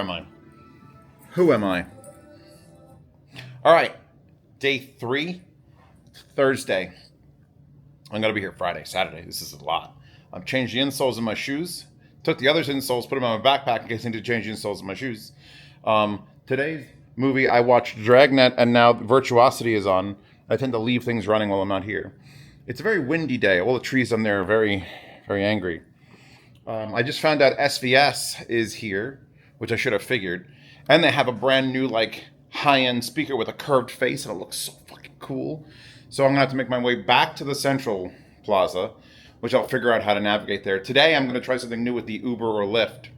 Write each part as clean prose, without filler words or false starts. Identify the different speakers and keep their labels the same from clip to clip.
Speaker 1: Am I? Who am I? All right, day 3, Thursday. I'm gonna be here Friday, Saturday. This is a lot. I've changed the insoles in my shoes. Took the other insoles, put them on my backpack in case I need to change the insoles in my shoes. Today's movie, I watched Dragnet, and now Virtuosity is on. I tend to leave things running while I'm not here. It's a very windy day. All the trees on there are very, very angry. I just found out SVS is here, which I should have figured. And they have a brand new, like, high-end speaker with a curved face, and it looks so fucking cool. So I'm going to have to make my way back to the Central Plaza, which I'll figure out how to navigate there. Today, I'm going to try something new with the Uber or Lyft.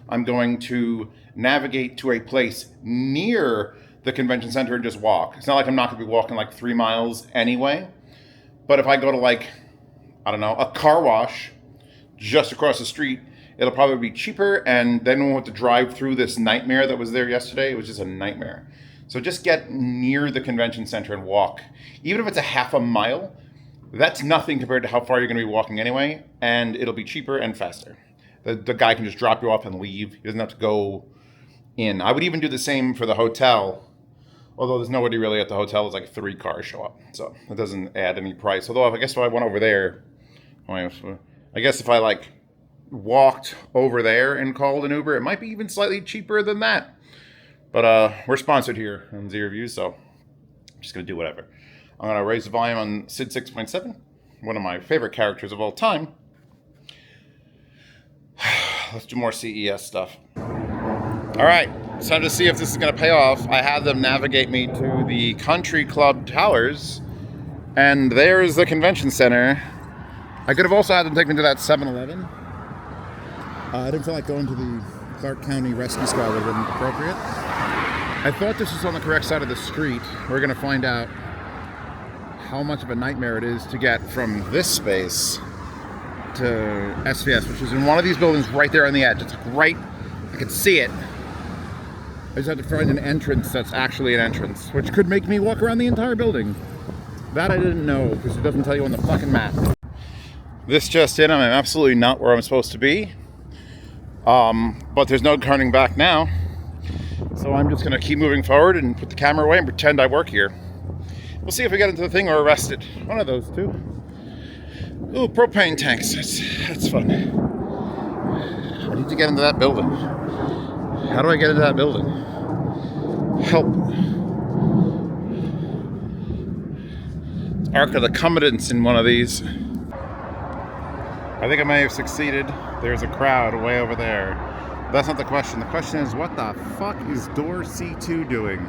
Speaker 1: I'm going to navigate to a place near the convention center and just walk. It's not like I'm not going to be walking like 3 miles anyway. But if I go to, like, I don't know, a car wash just across the street, it'll probably be cheaper, and then we won't have to drive through this nightmare that was there yesterday. It was just a nightmare. So just get near the convention center and walk. Even if it's a half a mile, that's nothing compared to how far you're going to be walking anyway, and it'll be cheaper and faster. The guy can just drop you off and leave. He doesn't have to go in. I would even do the same for the hotel, although there's nobody really at the hotel. There's like 3 cars show up, so it doesn't add any price. Although I guess if I went over there, I guess if I like walked over there and called an Uber, it might be even slightly cheaper than that. But we're sponsored here on Z Reviews, so I'm just going to do whatever. I'm going to raise the volume on Sid 6.7, one of my favorite characters of all time. Let's do more CES stuff. All right, it's time to see if this is going to pay off. I had them navigate me to the Country Club Towers, and there's the convention center. I could have also had them take me to that 7-Eleven. I didn't feel like going to the Clark County Rescue Squad would have been appropriate. I thought this was on the correct side of the street. We're going to find out how much of a nightmare it is to get from this space to SVS, which is in one of these buildings right there on the edge. It's right, I can see it. I just had to find an entrance that's actually an entrance, which could make me walk around the entire building. That I didn't know, because it doesn't tell you on the fucking map. This just in, I'm absolutely not where I'm supposed to be. But there's no turning back now. So I'm just going to keep moving forward and put the camera away and pretend I work here. We'll see if we get into the thing or arrested. One of those two. Ooh, propane tanks. That's fun. I need to get into that building. How do I get into that building? Help. It's Ark of the Commandants in one of these. I think I may have succeeded. There's a crowd way over there. But that's not the question. The question is, what the fuck is door C2 doing?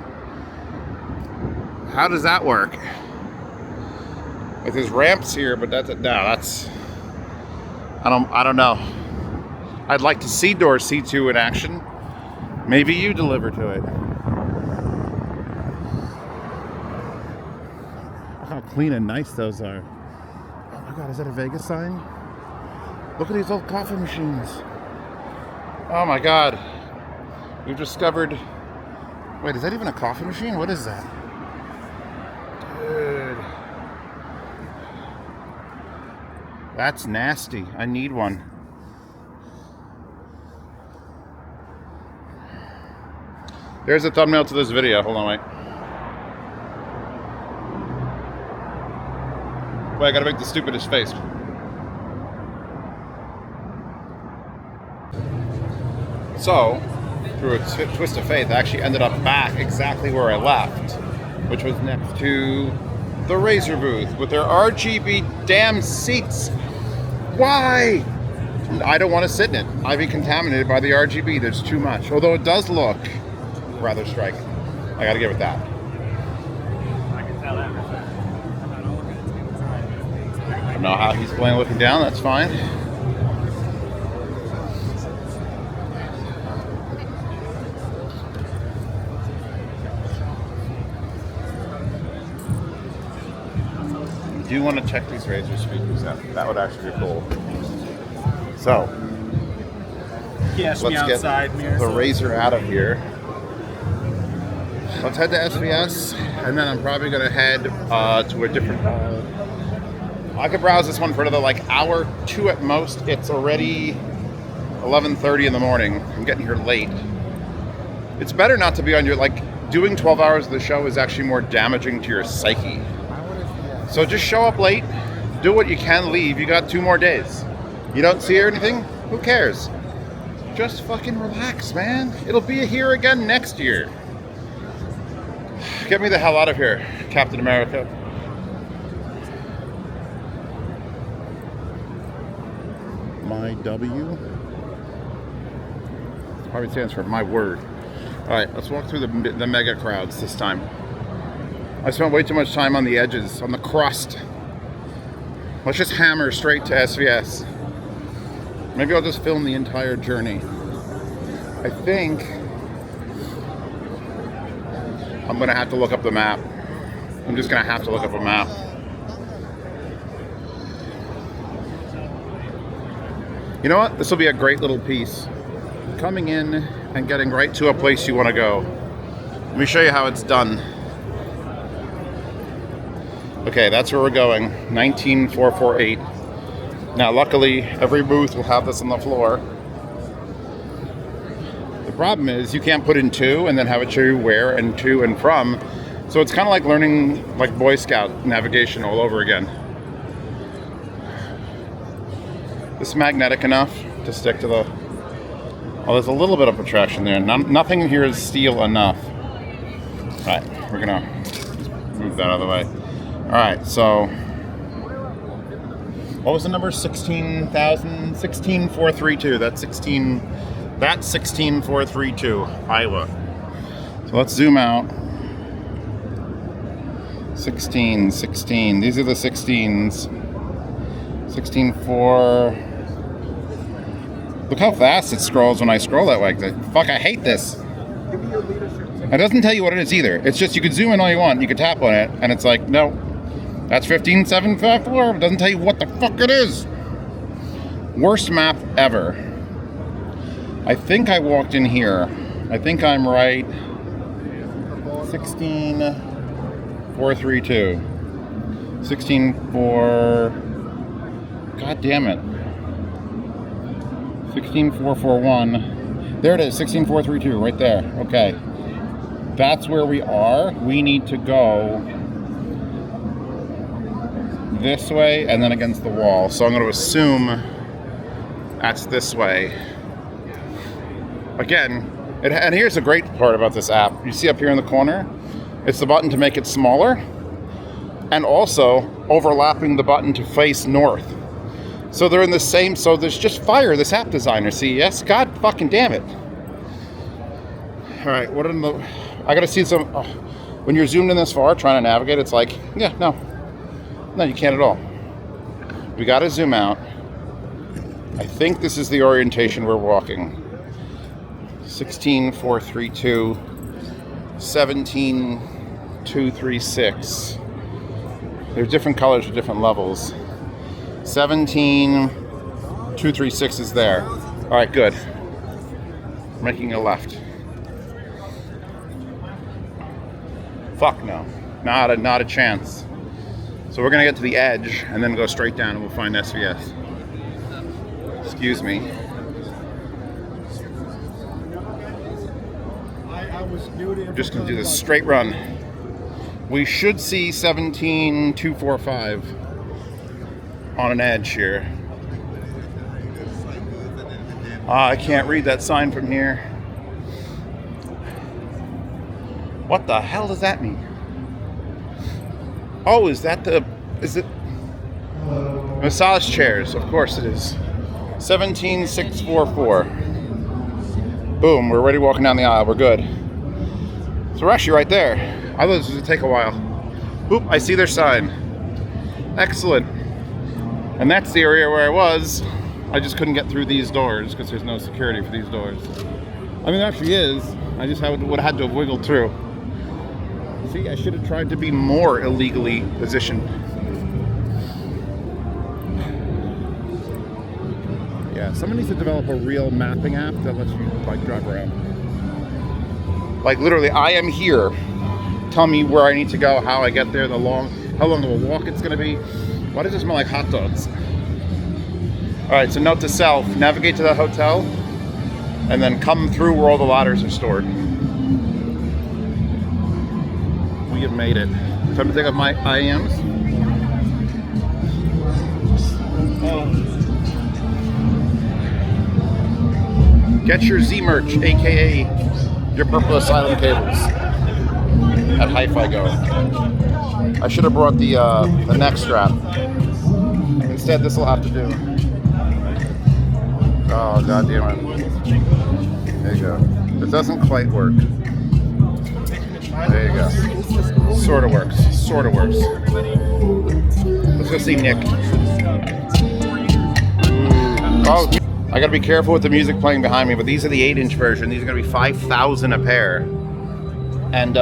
Speaker 1: How does that work? Like, there's ramps here, but that's I don't know. I'd like to see door C2 in action. Maybe you deliver to it. Look how clean and nice those are. Oh my god, is that a Vegas sign? Look at these old coffee machines. Oh my god. We've discovered... Wait, is that even a coffee machine? What is that? Dude. That's nasty. I need one. There's a thumbnail to this video. Hold on, wait. Wait, I gotta make the stupidest face. So, through a twist of fate, I actually ended up back exactly where I left, which was next to the Razer booth with their RGB damn seats. Why? I don't want to sit in it. I'd be contaminated by the RGB. There's too much. Although it does look rather striking. I gotta give it that.
Speaker 2: I can tell that.
Speaker 1: I don't know how he's playing looking down. That's fine. I do want to check these Razer speakers out. That would actually be cool. So,
Speaker 2: Let's
Speaker 1: get the Razer out of here. Let's head to SVS, and then I'm probably going to head to a different... I could browse this one for another like hour, 2 at most. It's already 11:30 in the morning. I'm getting here late. It's better not to be on your, like, doing 12 hours of the show is actually more damaging to your psyche. So just show up late, do what you can, leave. You got 2 more days. You don't see anything? Who cares? Just fucking relax, man. It'll be here again next year. Get me the hell out of here, Captain America. My W? Probably stands for my word. Alright, let's walk through the mega crowds this time. I spent way too much time on the edges, on the crust. Let's just hammer straight to SVS. Maybe I'll just film the entire journey. I think I'm gonna have to look up the map. I'm just gonna have to look up a map. You know what? This will be a great little piece. Coming in and getting right to a place you want to go. Let me show you how it's done. Okay, that's where we're going. 19448. Now, luckily, every booth will have this on the floor. The problem is you can't put in 2 and then have it show you where and to and from. So it's kind of like learning like Boy Scout navigation all over again. This is magnetic enough to stick to the... Oh, there's a little bit of protraction there. Nothing here is steel enough. All right, we're gonna move that out of the way. All right, so what was the number? 16,432. That's 16,432, Iowa. So let's zoom out. 16. These are the 16s. 16.4. Look how fast it scrolls when I scroll that way. Fuck, I hate this. It doesn't tell you what it is either. It's just you could zoom in all you want. You could tap on it, and it's like, no, that's 15.754. It doesn't tell you what the fuck it is. Worst map ever. I think I walked in here. I think I'm right. 16.432. 16.4. God damn it. 16.441. There it is, 16.432, right there. Okay. That's where we are. We need to go this way and then against the wall. So I'm going to assume that's this way. Again, and here's the great part about this app. You see up here in the corner? It's the button to make it smaller and also overlapping the button to face north. So they're in the same, so there's just fire, this app designer, CES. God fucking damn it. All right, what are the, I gotta see some, oh, when you're zoomed in this far, trying to navigate, it's like, yeah, no, you can't at all. We gotta zoom out. I think this is the orientation we're walking. 16.432, 17.236. There's different colors for different levels. 17.236 is there. All right, good. Making a left. Fuck no, not a chance. So we're gonna get to the edge and then go straight down and we'll find SVS. Excuse me. We're just gonna do this straight run. We should see 17.245 on an edge here. I can't read that sign from here. What the hell does that mean? Oh, is it massage chairs? Of course it is. 17.644. Boom, we're already walking down the aisle, we're good. So we're actually right there. I thought this was gonna take a while. Oop, I see their sign. Excellent. And that's the area where I was. I just couldn't get through these doors because there's no security for these doors. I mean, there actually is. I just would have had to have wiggled through. See, I should have tried to be more illegally positioned. Yeah, someone needs to develop a real mapping app that lets you like drive around. Like literally, I am here. Tell me where I need to go, how I get there, how long of a walk it's gonna be. Why does it smell like hot dogs? All right, so note to self, navigate to the hotel and then come through where all the ladders are stored. We have made it. Time to take off my IMs. Get your Z merch, aka your Purple Asylum cables, at Hi-Fi Go. I should have brought the neck strap. Instead, this will have to do. Oh, god damn it. There you go. It doesn't quite work. There you go. Sort of works. Sort of works. Let's go see Nick. Oh, I gotta be careful with the music playing behind me, but these are the 8-inch version. These are gonna be $5,000 a pair. And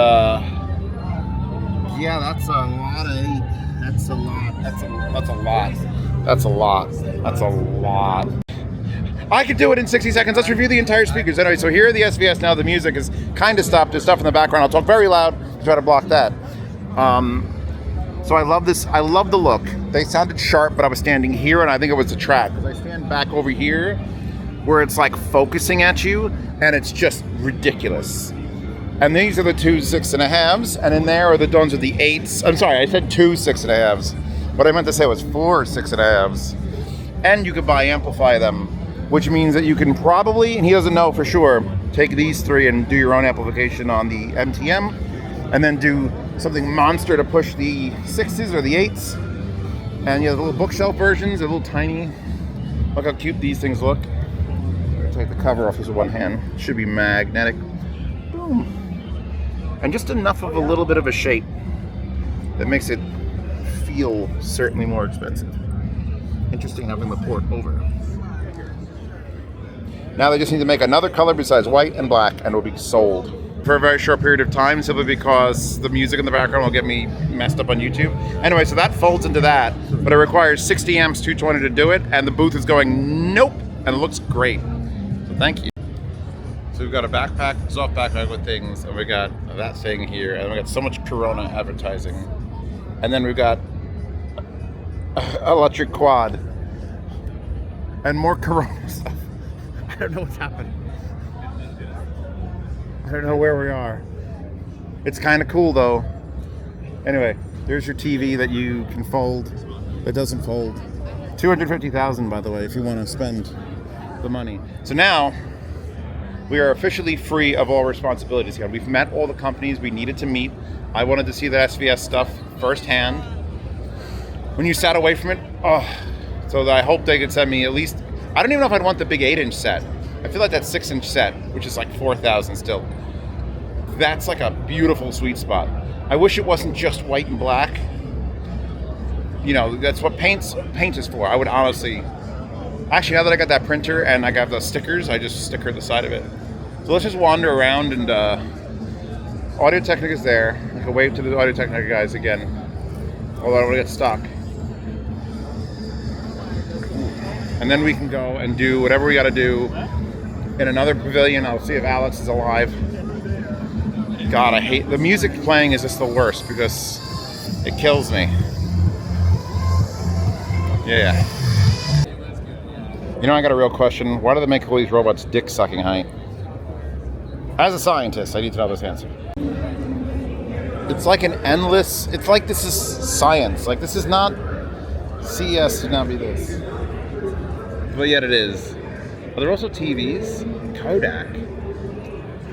Speaker 1: yeah, that's a lot of 8. That's a lot. That's a lot. That's a lot. That's a lot. I could do it in 60 seconds. Let's review the entire speakers. Anyway, so here are the SVS now. The music is kind of stopped. There's stuff in the background. I'll talk very loud to try to block that. So I love this. I love the look. They sounded sharp, but I was standing here, and I think it was the track. Because I stand back over here, where it's like focusing at you, and it's just ridiculous. And these are the 2 6.5s, and in there are the ones with the 8s. I'm sorry, I said 2 6.5s. What I meant to say was 4 6.5s. And you could amplify them, which means that you can probably, and he doesn't know for sure, take these 3 and do your own amplification on the MTM, and then do something monster to push the 6s or the 8s. And you have the little bookshelf versions, they're little tiny. Look how cute these things look. Take the cover off with one hand. Should be magnetic. Boom. And just enough of a little bit of a shape that makes it feel certainly more expensive. Interesting having the port over. Now they just need to make another color besides white and black, and it'll be sold for a very short period of time, simply because the music in the background will get me messed up on YouTube. Anyway, so that folds into that, but it requires 60 amps, 220 to do it, and the booth is going nope, and it looks great. So thank you. So we've got a backpack, soft backpack with things, and we got that thing here, and we got so much Corona advertising, and then we've got electric quad and more Corona stuff. I don't know what's happening. I don't know where we are. It's kind of cool though. Anyway, there's your TV that you can fold. That doesn't fold. $250,000, by the way, if you want to spend the money. So now we are officially free of all responsibilities here. We've met all the companies we needed to meet. I wanted to see the SVS stuff firsthand. When you sat away from it, so that I hope they could send me at least. I don't even know if I'd want the big 8-inch set. I feel like that 6-inch set, which is like $4,000 still. That's like a beautiful sweet spot. I wish it wasn't just white and black. You know, that's what paint is for. I would honestly, actually, now that I got that printer and I got the stickers, I just sticker the side of it. So let's just wander around, and Audio Technica is there. I can wave to the Audio Technica guys again. Although I don't want to get stuck. And then we can go and do whatever we got to do in another pavilion. I'll see if Alex is alive. God, I hate the music playing. Is just the worst because it kills me. Yeah. You know, I got a real question. Why do they make all these robots dick sucking height? As a scientist, I need to know this answer. It's like an endless. It's like this is science. Like this is not. CES should not be this. But yet it is. Are there also TVs? Kodak.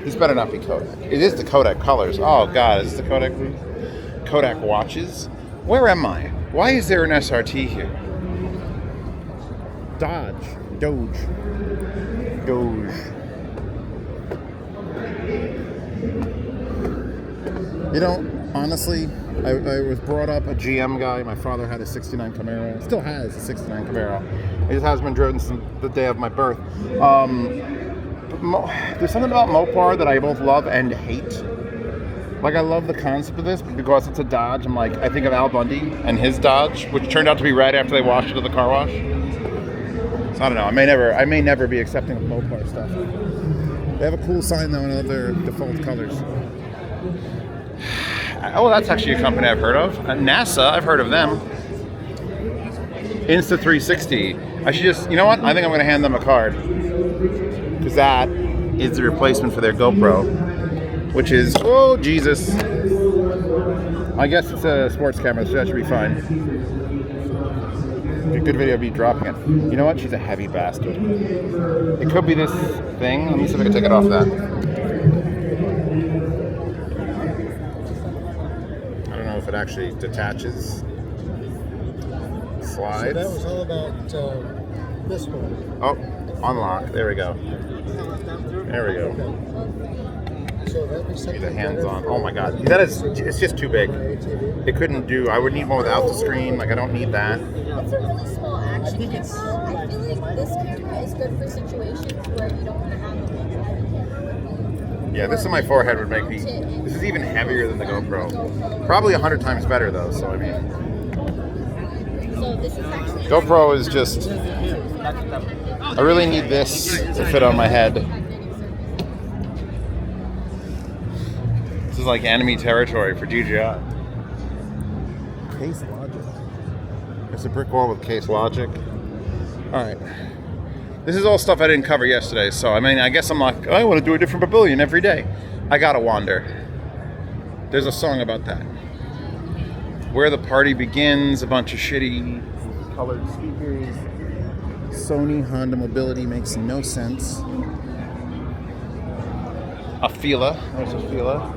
Speaker 1: This better not be Kodak. It is the Kodak colors. Oh God, is this the Kodak booth? Kodak watches. Where am I? Why is there an SRT here? Doge. You know, honestly, I was brought up a GM guy. My father had a 69 Camaro. Still has a 69 Camaro. It just hasn't been driven since the day of my birth. There's something about Mopar that I both love and hate. Like, I love the concept of this, but because it's a Dodge, I'm like, I think of Al Bundy and his Dodge, which turned out to be red after they washed it at the car wash. So I don't know. I may never be accepting of Mopar stuff. They have a cool sign though, and I love their default colors. Oh, that's actually a company I've heard of. NASA, I've heard of them. Insta360. I should just, you know what? I think I'm going to hand them a card. Because that is the replacement for their GoPro. which is, oh Jesus. I guess it's a sports camera, so that should be fine. A good video of me dropping it. You know what? She's a heavy bastard. It could be this thing. Let me see if I can take it off that. I don't know if it actually detaches. Slides.
Speaker 3: So that was all about this one.
Speaker 1: Oh, unlock. There we go. There we go.
Speaker 3: So that was
Speaker 1: Get the hands on. Oh my god. That is, it's just too big. It couldn't do, I would need one without the screen. Like, I don't need that.
Speaker 4: It's a really small action camera. I feel like this camera is good for situations where you don't want to have a driving camera.
Speaker 1: Yeah, this on my forehead would make me, this is even heavier than the GoPro. Probably 100 times better though, so I mean.
Speaker 4: So this is actually
Speaker 1: GoPro is just, I really need this to fit on my head. This is like enemy territory for GGI. Case logic. It's a brick wall with case logic. Alright. This is all stuff I didn't cover yesterday, so I mean, I guess I'm like, I want to do a different pavilion every day. I gotta wander. There's a song about that. Where the party begins, a bunch of shitty colored speakers. Sony Honda Mobility makes no sense. A Fila. There's a Fila.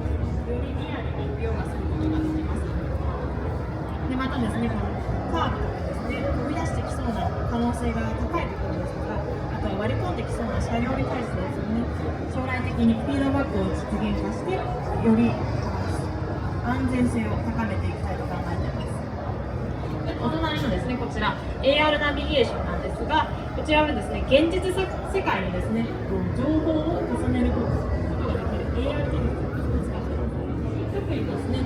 Speaker 5: でまたですね、このカーブとかですね、飛び出してきそうな可能性が高いところですとか、あとは割り込んできそうな車両に対してですね、将来的にフィードバックを実現化して、より安全性を高めていきたいと考えています。お隣のですね、こちら AR ナビゲーションなんですが、こちらはですね、現実世界にですね、情報を重ねることができる AR 技術を使っています。特にですね、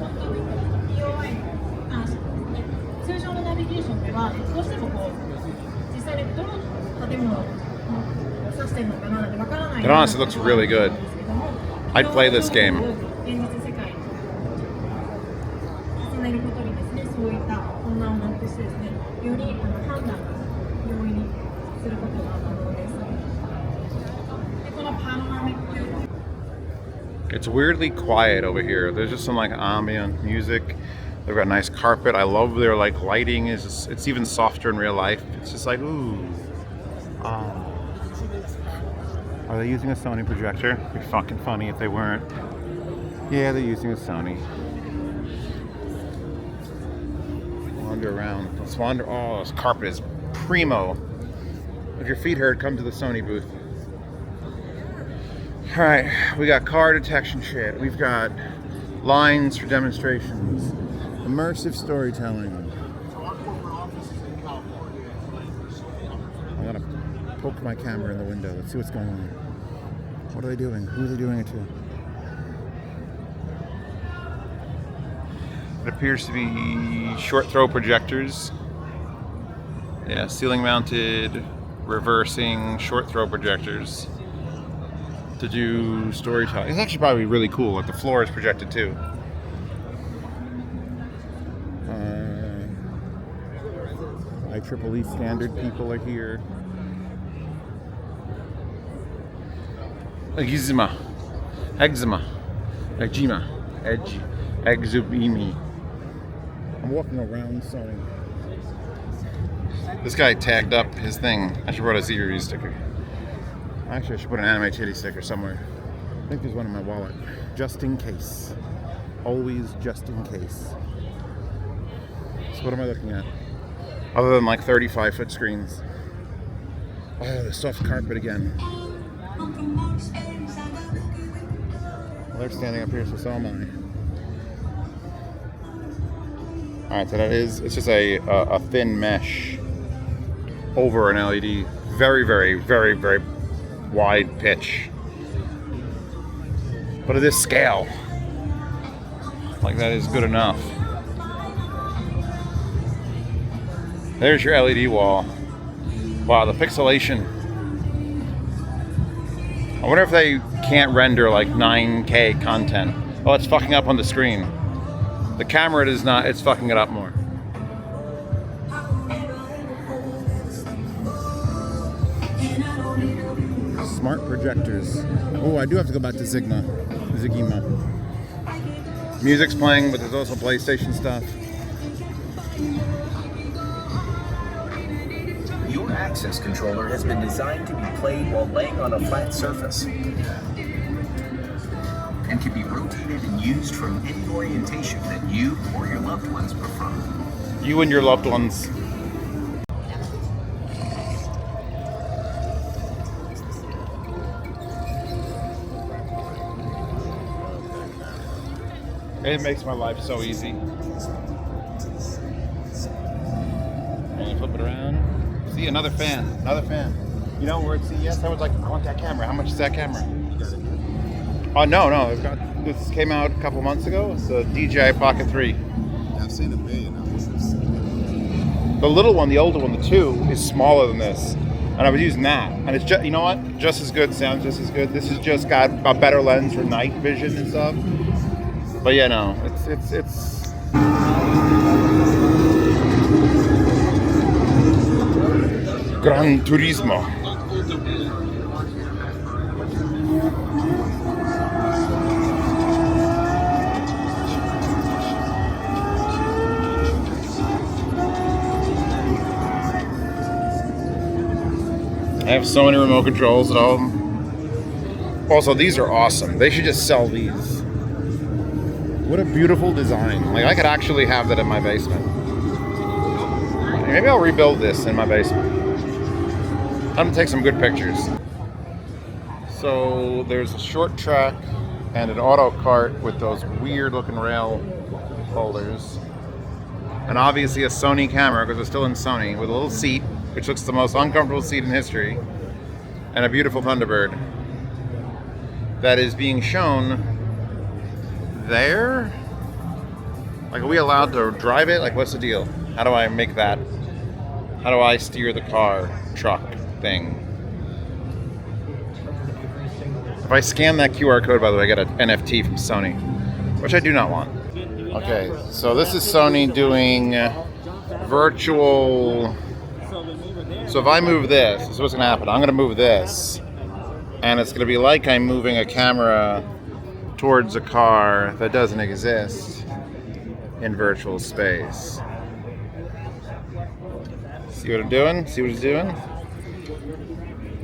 Speaker 5: 本当に POI に関してですね、通常のナビゲーションではどうしてもこう実際にどの建物を指しているのかなってわからない。
Speaker 1: It honestly looks really good. I'd play this game.
Speaker 5: 現実世界に重ねることにですね、そういった混乱をなくしてですね、より判断が容易にすることが可能です。で、このパノラミック
Speaker 1: It's weirdly quiet over here. There's just some like ambient music. They've got nice carpet. I love their like lighting. It's even softer in real life. It's just like ooh. Are they using a Sony projector? It'd be fucking funny if they weren't. Yeah, they're using a Sony. Wander around. Let's wander. Oh, this carpet is primo. If your feet hurt, come to the Sony booth. Alright, we got car detection shit. We've got lines for demonstrations. Immersive storytelling. I'm gonna poke my camera in the window. Let's see what's going on. What are they doing? Who are they doing it to? It appears to be short throw projectors. Yeah, ceiling mounted, reversing, short throw projectors to do storytelling. It's actually probably really cool. Like the floor is projected too. IEEE standard people are here. Eczema, exubimi. I'm walking around Sony. This guy tagged up his thing. I should put a Z sticker. Actually, I should put an anime titty sticker somewhere. I think there's one in my wallet. Just in case. Always just in case. So what am I looking at? Other than like 35-foot screens. Oh, the soft carpet again. Well, they're standing up here, so am I. Alright, so that is, it's just a thin mesh over an LED. Very, very, very, very wide pitch. But at this scale, like that is good enough. There's your LED wall. Wow, the pixelation. I wonder if they can't render like 9K content. Oh, it's fucking up on the screen. The camera does not, it's fucking it up more. Smart projectors. Oh, I do have to go back to Zeos Musicima. Music's playing, but there's also PlayStation stuff.
Speaker 6: Your access controller has been designed to be played while laying on a flat surface and can be rotated and used from any orientation that you or your loved ones prefer.
Speaker 1: You and your loved ones. It makes my life so easy. And you flip it around. See, another fan. Another fan. You know, we're at CES. I was like, I want that camera. How much is that camera? Oh, no. This came out a couple months ago. It's the DJI Pocket 3.
Speaker 7: I've seen a million of them.
Speaker 1: The little one, the older one, the 2, is smaller than this. And I was using that. And it's just, you know what? Just as good. Sounds just as good. This has just got a better lens for night vision and stuff. But yeah, no, it's Gran Turismo. I have so many remote controls at home. Also, these are awesome. They should just sell these. What a beautiful design. Like, I could actually have that in my basement. Maybe I'll rebuild this in my basement. I'm gonna take some good pictures. So there's a short track and an auto cart with those weird looking rail holders. And obviously a Sony camera, because we're still in Sony, with a little seat, which looks the most uncomfortable seat in history. And a beautiful Thunderbird that is being shown there? Like, are we allowed to drive it? Like, what's the deal? How do I make that? How do I steer the car, truck thing? If I scan that QR code, by the way, I get an NFT from Sony, which I do not want. Okay, so this is Sony doing virtual. So if I move this is what's going to happen. I'm going to move this, and it's going to be like I'm moving a camera towards a car that doesn't exist in virtual space. See what I'm doing? See what he's doing?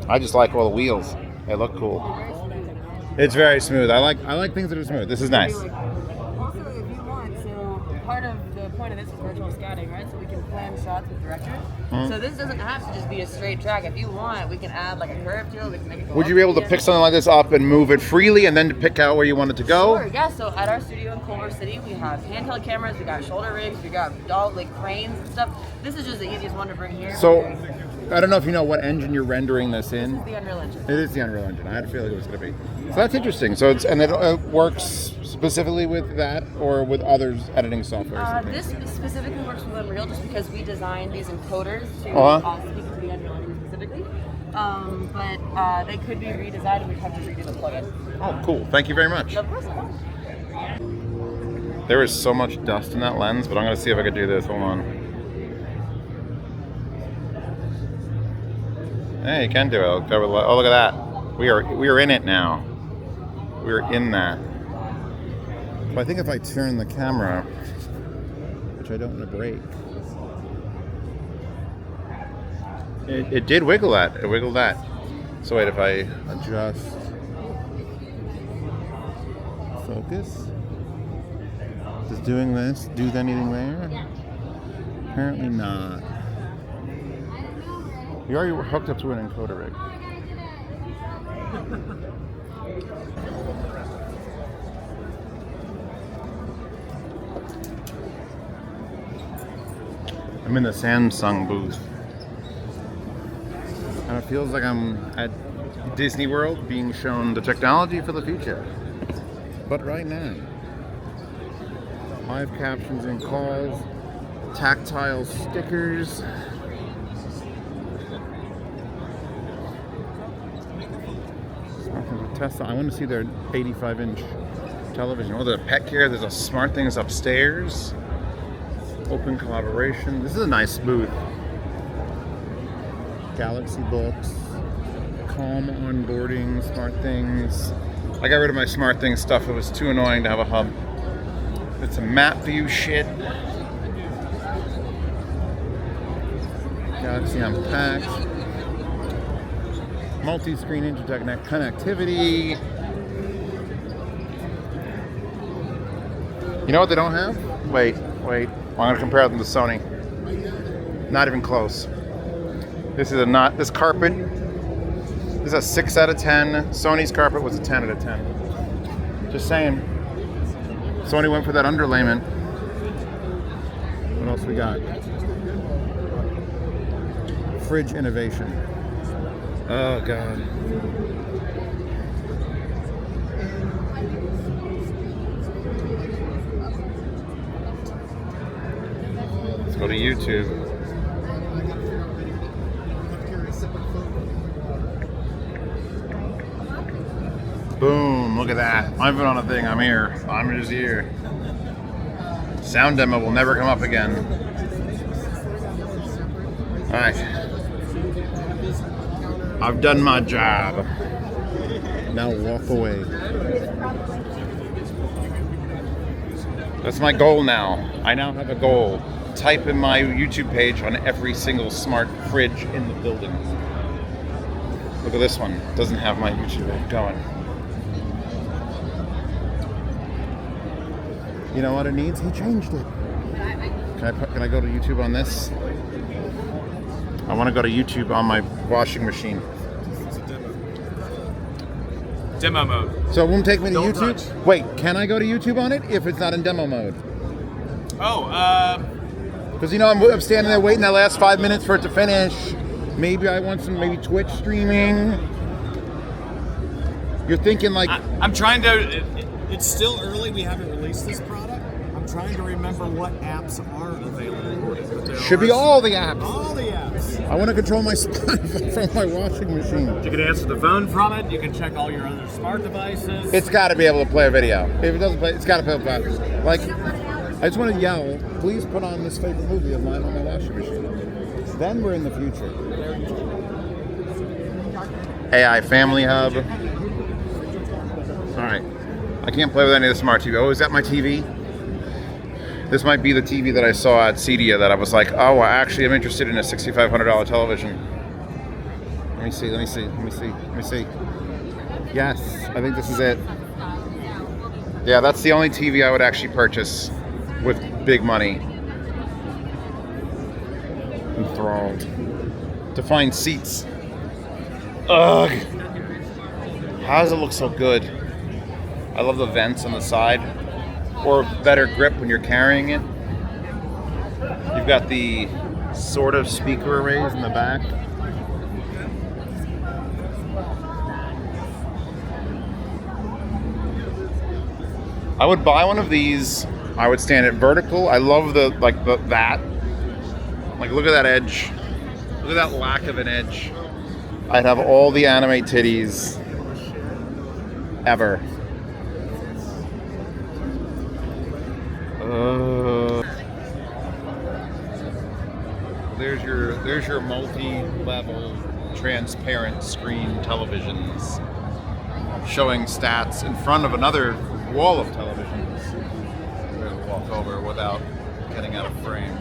Speaker 1: I just like all the wheels. They look cool. It's very smooth. I like things that are smooth. This is nice.
Speaker 8: Also, if you want, so part of the point of this is virtual scouting, right? So we can plan shots with directors. So this doesn't have to just be a straight track. If you want, we can add like a curve to it. We can make it go
Speaker 1: Would you be able to pick something like this up and move it freely and then to pick out where you want it to go?
Speaker 8: Sure, yeah. So at our studio in Culver City, we have handheld cameras, we got shoulder rigs, we got like cranes and stuff. This is just the easiest one to bring here.
Speaker 1: So, I don't know if you know what engine you're rendering this in.
Speaker 8: This is the Unreal Engine.
Speaker 1: It is the Unreal Engine. I had a feeling it was going to be. So that's interesting. So it works specifically with that or with others editing software?
Speaker 8: This specifically works with Unreal just because we designed these encoders to speak to the Unreal Engine specifically. But they could be redesigned and we'd have to redo the plugin.
Speaker 1: Oh, cool. Thank you very much.
Speaker 8: Of course.
Speaker 1: There is so much dust in that lens, but I'm going to see if I can do this. Hold on. Hey, you can do it. Oh, look at that. We are in it now. We're in that. But I think if I turn the camera, which I don't want to break, it did wiggle that. It wiggled that. So wait, if I adjust focus, does doing this do anything there? Apparently not. You already were hooked up to an encoder rig. I'm in the Samsung booth. And it feels like I'm at Disney World being shown the technology for the future. But right now, live captions and calls, tactile stickers. Tesla. I want to see their 85-inch television. Oh, the pet care. There's a smart things upstairs. Open collaboration. This is a nice booth. Galaxy books. Calm onboarding. Smart things. I got rid of my SmartThings stuff. It was too annoying to have a hub. It's a map view shit. Galaxy Unpacked. Multi-screen internet connectivity. You know what they don't have? Wait. I'm gonna compare them to Sony. Not even close. This carpet is a 6 out of 10. Sony's carpet was a 10 out of 10. Just saying. Sony went for that underlayment. What else we got? Fridge innovation. Oh God. Let's go to YouTube. Boom, look at that. I've been on a thing, I'm here. I'm just here. Sound demo will never come up again. Alright. I've done my job. Now walk away. That's my goal now. I now have a goal. Type in my YouTube page on every single smart fridge in the building. Look at this one. It doesn't have my YouTube going. You know what it needs? He changed it. Can I go to YouTube on this? I want to go to YouTube on my washing machine.
Speaker 2: Demo mode.
Speaker 1: So it won't take me to
Speaker 2: Don't
Speaker 1: YouTube?
Speaker 2: touch.
Speaker 1: Wait, can I go to YouTube on it if it's not in demo mode?
Speaker 2: Oh,
Speaker 1: Because I'm standing there waiting that last 5 minutes for it to finish. Maybe I want some Twitch streaming. You're thinking like...
Speaker 2: I'm trying to. It's still early. We haven't released this product. I'm trying to remember what apps are available. But there
Speaker 1: should
Speaker 2: are
Speaker 1: be all the apps.
Speaker 2: All the apps.
Speaker 1: I want to control my supply from my washing machine.
Speaker 2: You can answer the phone from it. You can check all your other smart devices.
Speaker 1: It's got to be able to play a video. If it doesn't play, it's got to play a video. Like, I just want to yell, please put on this favorite movie of mine on my washing machine. Then we're in the future. AI Family Hub. All right. I can't play with any of the smart TV. Oh, is that my TV? This might be the TV that I saw at Cedia that I was like, oh, I actually am interested in a $6,500 television. Let me see. Yes, I think this is it. Yeah, that's the only TV I would actually purchase with big money. Enthralled. To find seats. Ugh. How does it look so good? I love the vents on the side, or better grip when you're carrying it. You've got the sort of speaker arrays in the back. I would buy one of these. I would stand it vertical. I love that. Like, look at that edge. Look at that lack of an edge. I'd have all the anime titties ever. There's your multi-level transparent screen televisions showing stats in front of another wall of televisions. We're gonna walk over without getting out of frame.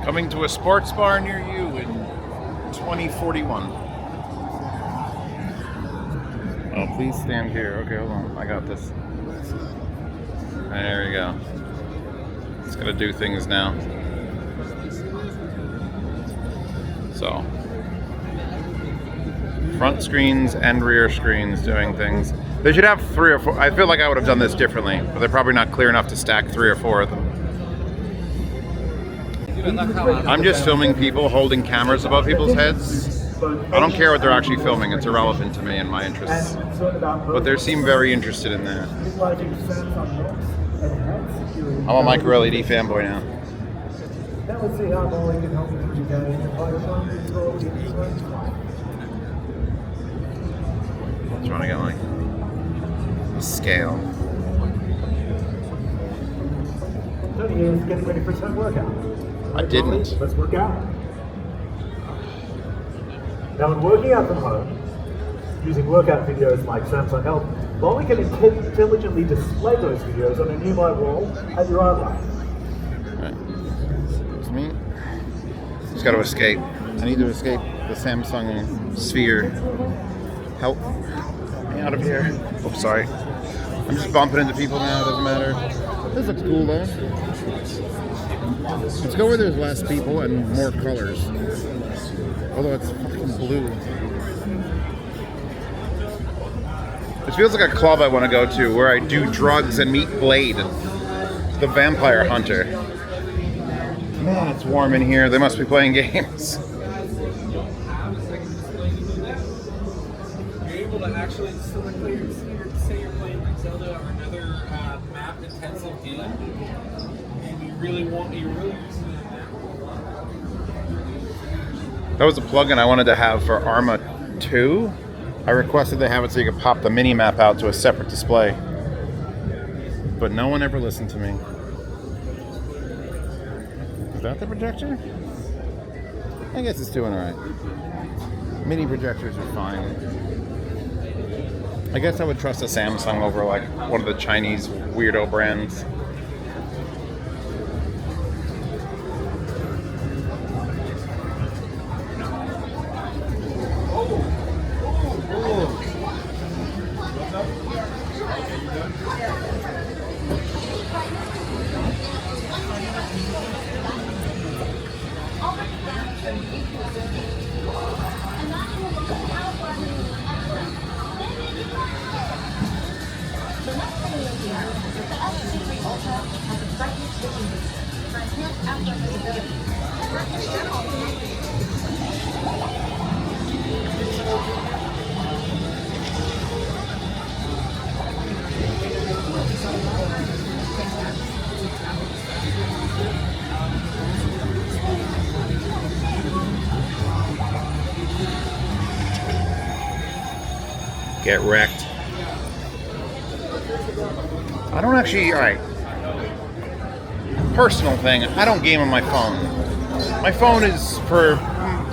Speaker 1: Coming to a sports bar near you in 2041. Oh, please stand here. Okay, hold on. I got this. There we go. It's gonna do things now. So, front screens and rear screens doing things. They should have 3 or 4. I feel like I would have done this differently, but they're probably not clear enough to stack 3 or 4 of them. I'm just filming people holding cameras above people's heads. I don't care what they're actually filming, it's irrelevant to me and my interests. But they seem very interested in that. I'm a micro LED fanboy now. I'm trying to get like a scale.
Speaker 3: Getting ready for some workout.
Speaker 1: I didn't.
Speaker 9: Let's work out. Now, when working out from home, using workout videos like Samsung Health, Molly can intelligently display those videos on a nearby wall at your eyelight.
Speaker 1: Right. It's me. Just got to escape. I need to escape the Samsung Sphere. Help me out of here. Oh, sorry. I'm just bumping into people now. Doesn't matter. This looks cool though. Let's go where there's less people and more colors. Although it's fucking blue. It feels like a club I want to go to where I do drugs and meet Blade, the vampire hunter. Man, it's warm in here. They must be playing games.
Speaker 10: You're able to actually select players, say you're playing like Zelda or another map-intensive game, and you're really using that map.
Speaker 1: That was a plugin I wanted to have for Arma 2. I requested they have it so you could pop the mini map out to a separate display. But no one ever listened to me. Is that the projector? I guess it's doing alright. Mini projectors are fine. I guess I would trust a Samsung over like one of the Chinese weirdo brands. Get wrecked. I don't actually, alright. Personal thing, I don't game on my phone. My phone is for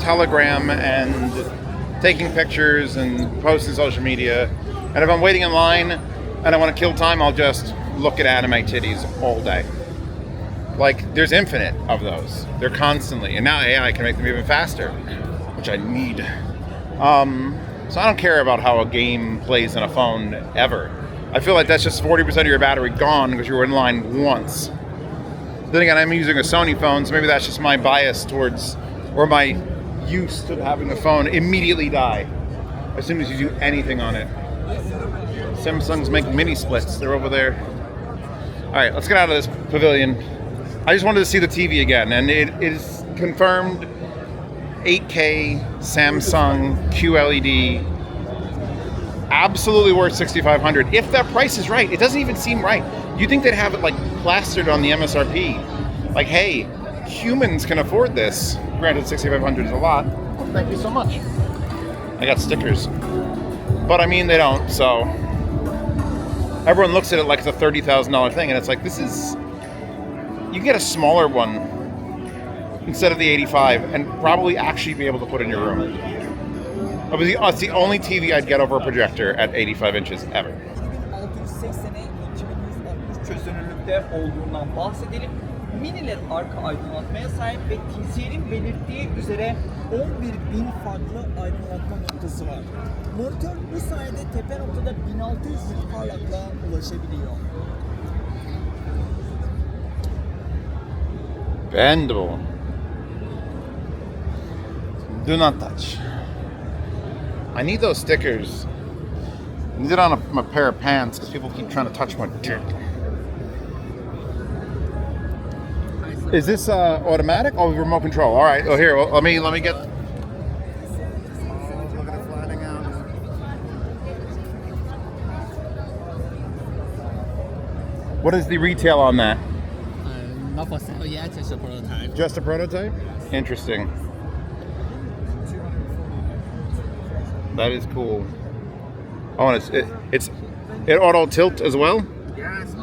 Speaker 1: Telegram and taking pictures and posting social media. And if I'm waiting in line and I want to kill time, I'll just look at anime titties all day. Like, there's infinite of those. They're constantly. And now AI can make them even faster, which I need. So I don't care about how a game plays on a phone ever. I feel like that's just 40% of your battery gone because you were in line once. Then again, I'm using a Sony phone, so maybe that's just my bias towards, or my use to having a phone immediately die as soon as you do anything on it. Samsungs make mini splits. They're over there. All right, let's get out of this pavilion. I just wanted to see the TV again, and it is confirmed 8K Samsung QLED. Absolutely worth $6,500 if that price is right. It doesn't even seem right. You think they'd have it like plastered on the MSRP, like, hey, humans can afford this. Granted, $6,500 is a lot. Well, thank you so much. I got stickers, but I mean they don't. So everyone looks at it like it's a $30,000 thing, and it's like, this is. You can get a smaller one instead of the 85, and probably actually be able to put in your room. It's the only TV I'd get over a projector at 85 inches ever.
Speaker 11: 1680'e 2160 çözünürlükte olduğundan bahsedelim. Mini'ler arka aydınlatmaya sahip ve TCL'in belirttiği üzere 11.000 farklı aydınlatma noktası var. Monitör bu sayede tepe noktada 1600 parlaklığa ulaşabiliyor.
Speaker 1: Bendable. Do not touch. I need those stickers. I need it on my pair of pants because people keep trying to touch my dick. Is this automatic or remote control? All right. Oh, here. Well, let me get. What is the retail on that?
Speaker 12: Not for sale yet. It's a prototype.
Speaker 1: Just a prototype? Interesting. That is cool. Oh, and it auto tilt as well?
Speaker 11: Yes.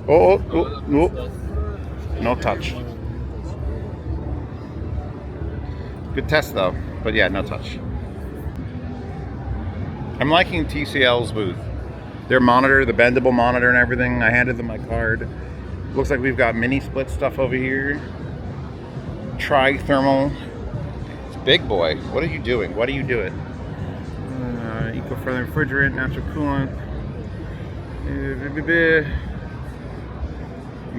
Speaker 1: Oh, no touch. Good test though, but yeah, no touch. I'm liking TCL's booth. Their monitor, the bendable monitor and everything. I handed them my card. Looks like we've got mini split stuff over here. Tri-thermal. It's big boy. What are you doing? What are you doing? Eco-friendly refrigerant, natural coolant.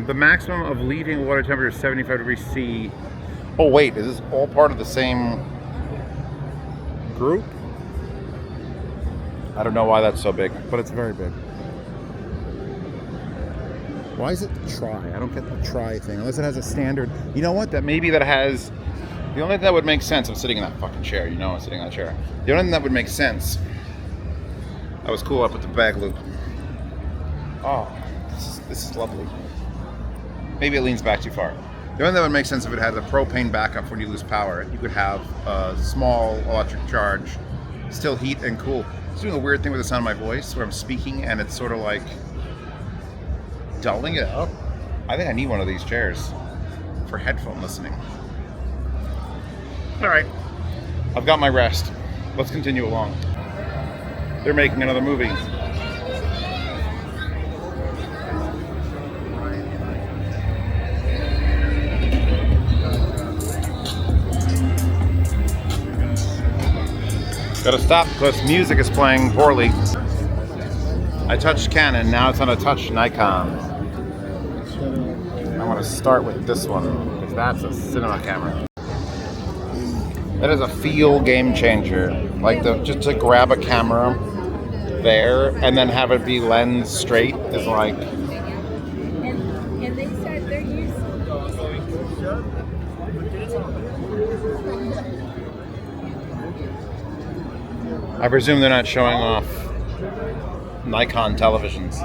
Speaker 1: The maximum of leaving water temperature is 75 degrees C. Oh wait, is this all part of the same group? I don't know why that's so big, but it's very big. Why is it try? I don't get the try thing, unless it has a standard. You know what? That maybe that has. The only thing that would make sense. I'm sitting in that fucking chair. You know, I'm sitting in that chair. The only thing that would make sense. That was cool up with the bag loop. Oh, this is lovely. Maybe it leans back too far. The only thing that would make sense if it had the propane backup when you lose power. You could have a small electric charge, still heat and cool. It's doing a weird thing with the sound of my voice, where I'm speaking and it's sort of like dulling it up. I think I need one of these chairs for headphone listening. All right, I've got my rest. Let's continue along. They're making another movie. Gotta stop because music is playing poorly. I touched Canon, now it's on a touch Nikon. I want to start with this one because that's a cinema camera. That is a feel game changer. Like just to grab a camera there and then have it be lens straight is like.
Speaker 4: And they said they're using.
Speaker 1: I presume they're not showing off Nikon televisions.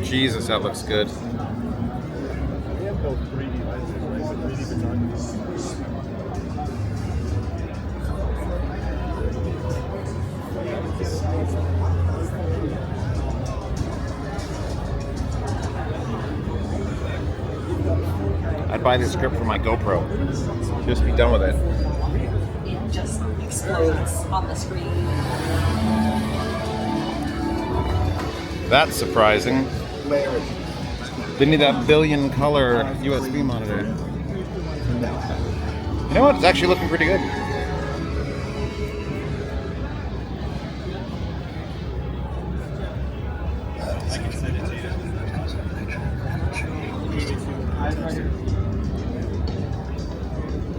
Speaker 1: Jesus, that looks good. I'd buy this script for my GoPro. Just be done with it.
Speaker 13: It just explodes on the screen.
Speaker 1: That's surprising. They need that billion color USB monitor. You know what? It's actually looking pretty good.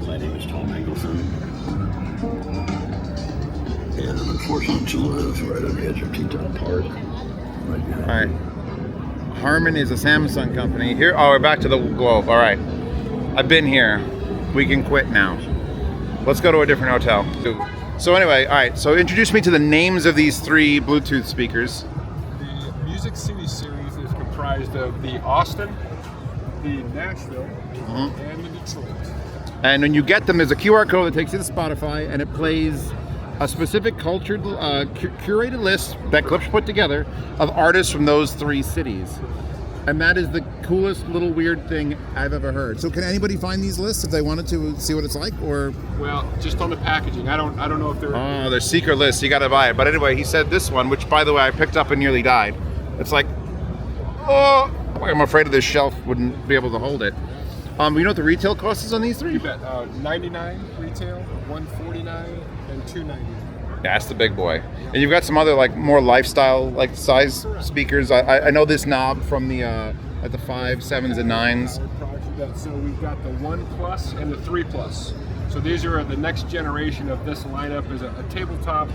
Speaker 14: My name is Tom Engelson. And I'm fortunate to live right on the edge of Teton Park. Right here.
Speaker 1: All right. Harman is a Samsung company. Here, oh, we're back to the globe. All right. I've been here. We can quit now. Let's go to a different hotel. So anyway, all right. So introduce me to the names of these three Bluetooth speakers.
Speaker 15: The Music City series is comprised of the Austin, the Nashville, and the Detroit.
Speaker 1: And when you get them, there's a QR code that takes you to Spotify, and it plays a specific cultured, curated list that Clips put together of artists from those three cities. And that is the coolest little weird thing I've ever heard. So can anybody find these lists if they wanted to see what it's like, or?
Speaker 15: Well, just on the packaging. I don't know if they're.
Speaker 1: Oh, they're secret lists. You got to buy it. But anyway, he said this one, which by the way I picked up and nearly died. It's like, oh, I'm afraid of this shelf wouldn't be able to hold it. You know what the retail cost is on these three?
Speaker 15: You bet. $99 retail, $149, and $299.
Speaker 1: Yeah, that's the big boy. And you've got some other like more lifestyle like size speakers. I know this knob from the at the 5, 7s, and 9s.
Speaker 15: So we've got the 1 Plus and the 3 Plus. So these are the next generation of this lineup. Is a tabletop,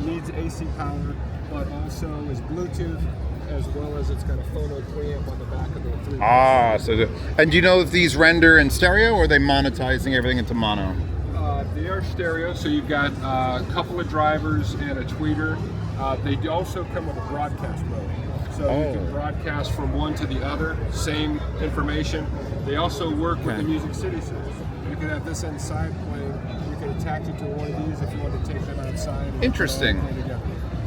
Speaker 15: needs AC power, but also is Bluetooth, as well as it's got a phono preamp on the back of the 3 Plus.
Speaker 1: Ah, and do you know if these render in stereo or are they monetizing everything into mono?
Speaker 15: They are stereo, so you've got a couple of drivers and a tweeter. They also come with a broadcast mode. So you can broadcast from one to the other, same information. They also work with the Music City series. could have this end side playing. You could attach it to one of these if you wanted to take them outside.
Speaker 1: Interesting.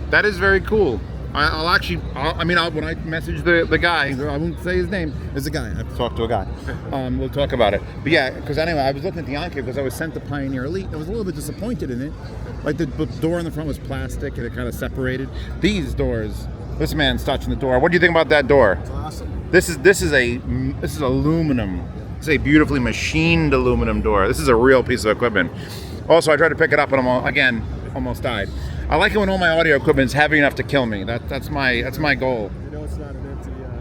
Speaker 1: That is very cool. I'll actually, when I message the guy, I won't say his name, there's a guy, I've talked to a guy, we'll talk about it. But yeah, because anyway, I was looking at the Enclave because I was sent the Pioneer Elite. I was a little bit disappointed in it. Like the door in the front was plastic and it kind of separated. These doors, this man's touching the door. What do you think about that door?
Speaker 15: It's awesome.
Speaker 1: This is aluminum. It's a beautifully machined aluminum door. This is a real piece of equipment. Also, I tried to pick it up and almost died. I like it when all my audio equipment is heavy enough to kill me. That's my goal.
Speaker 15: You know it's not an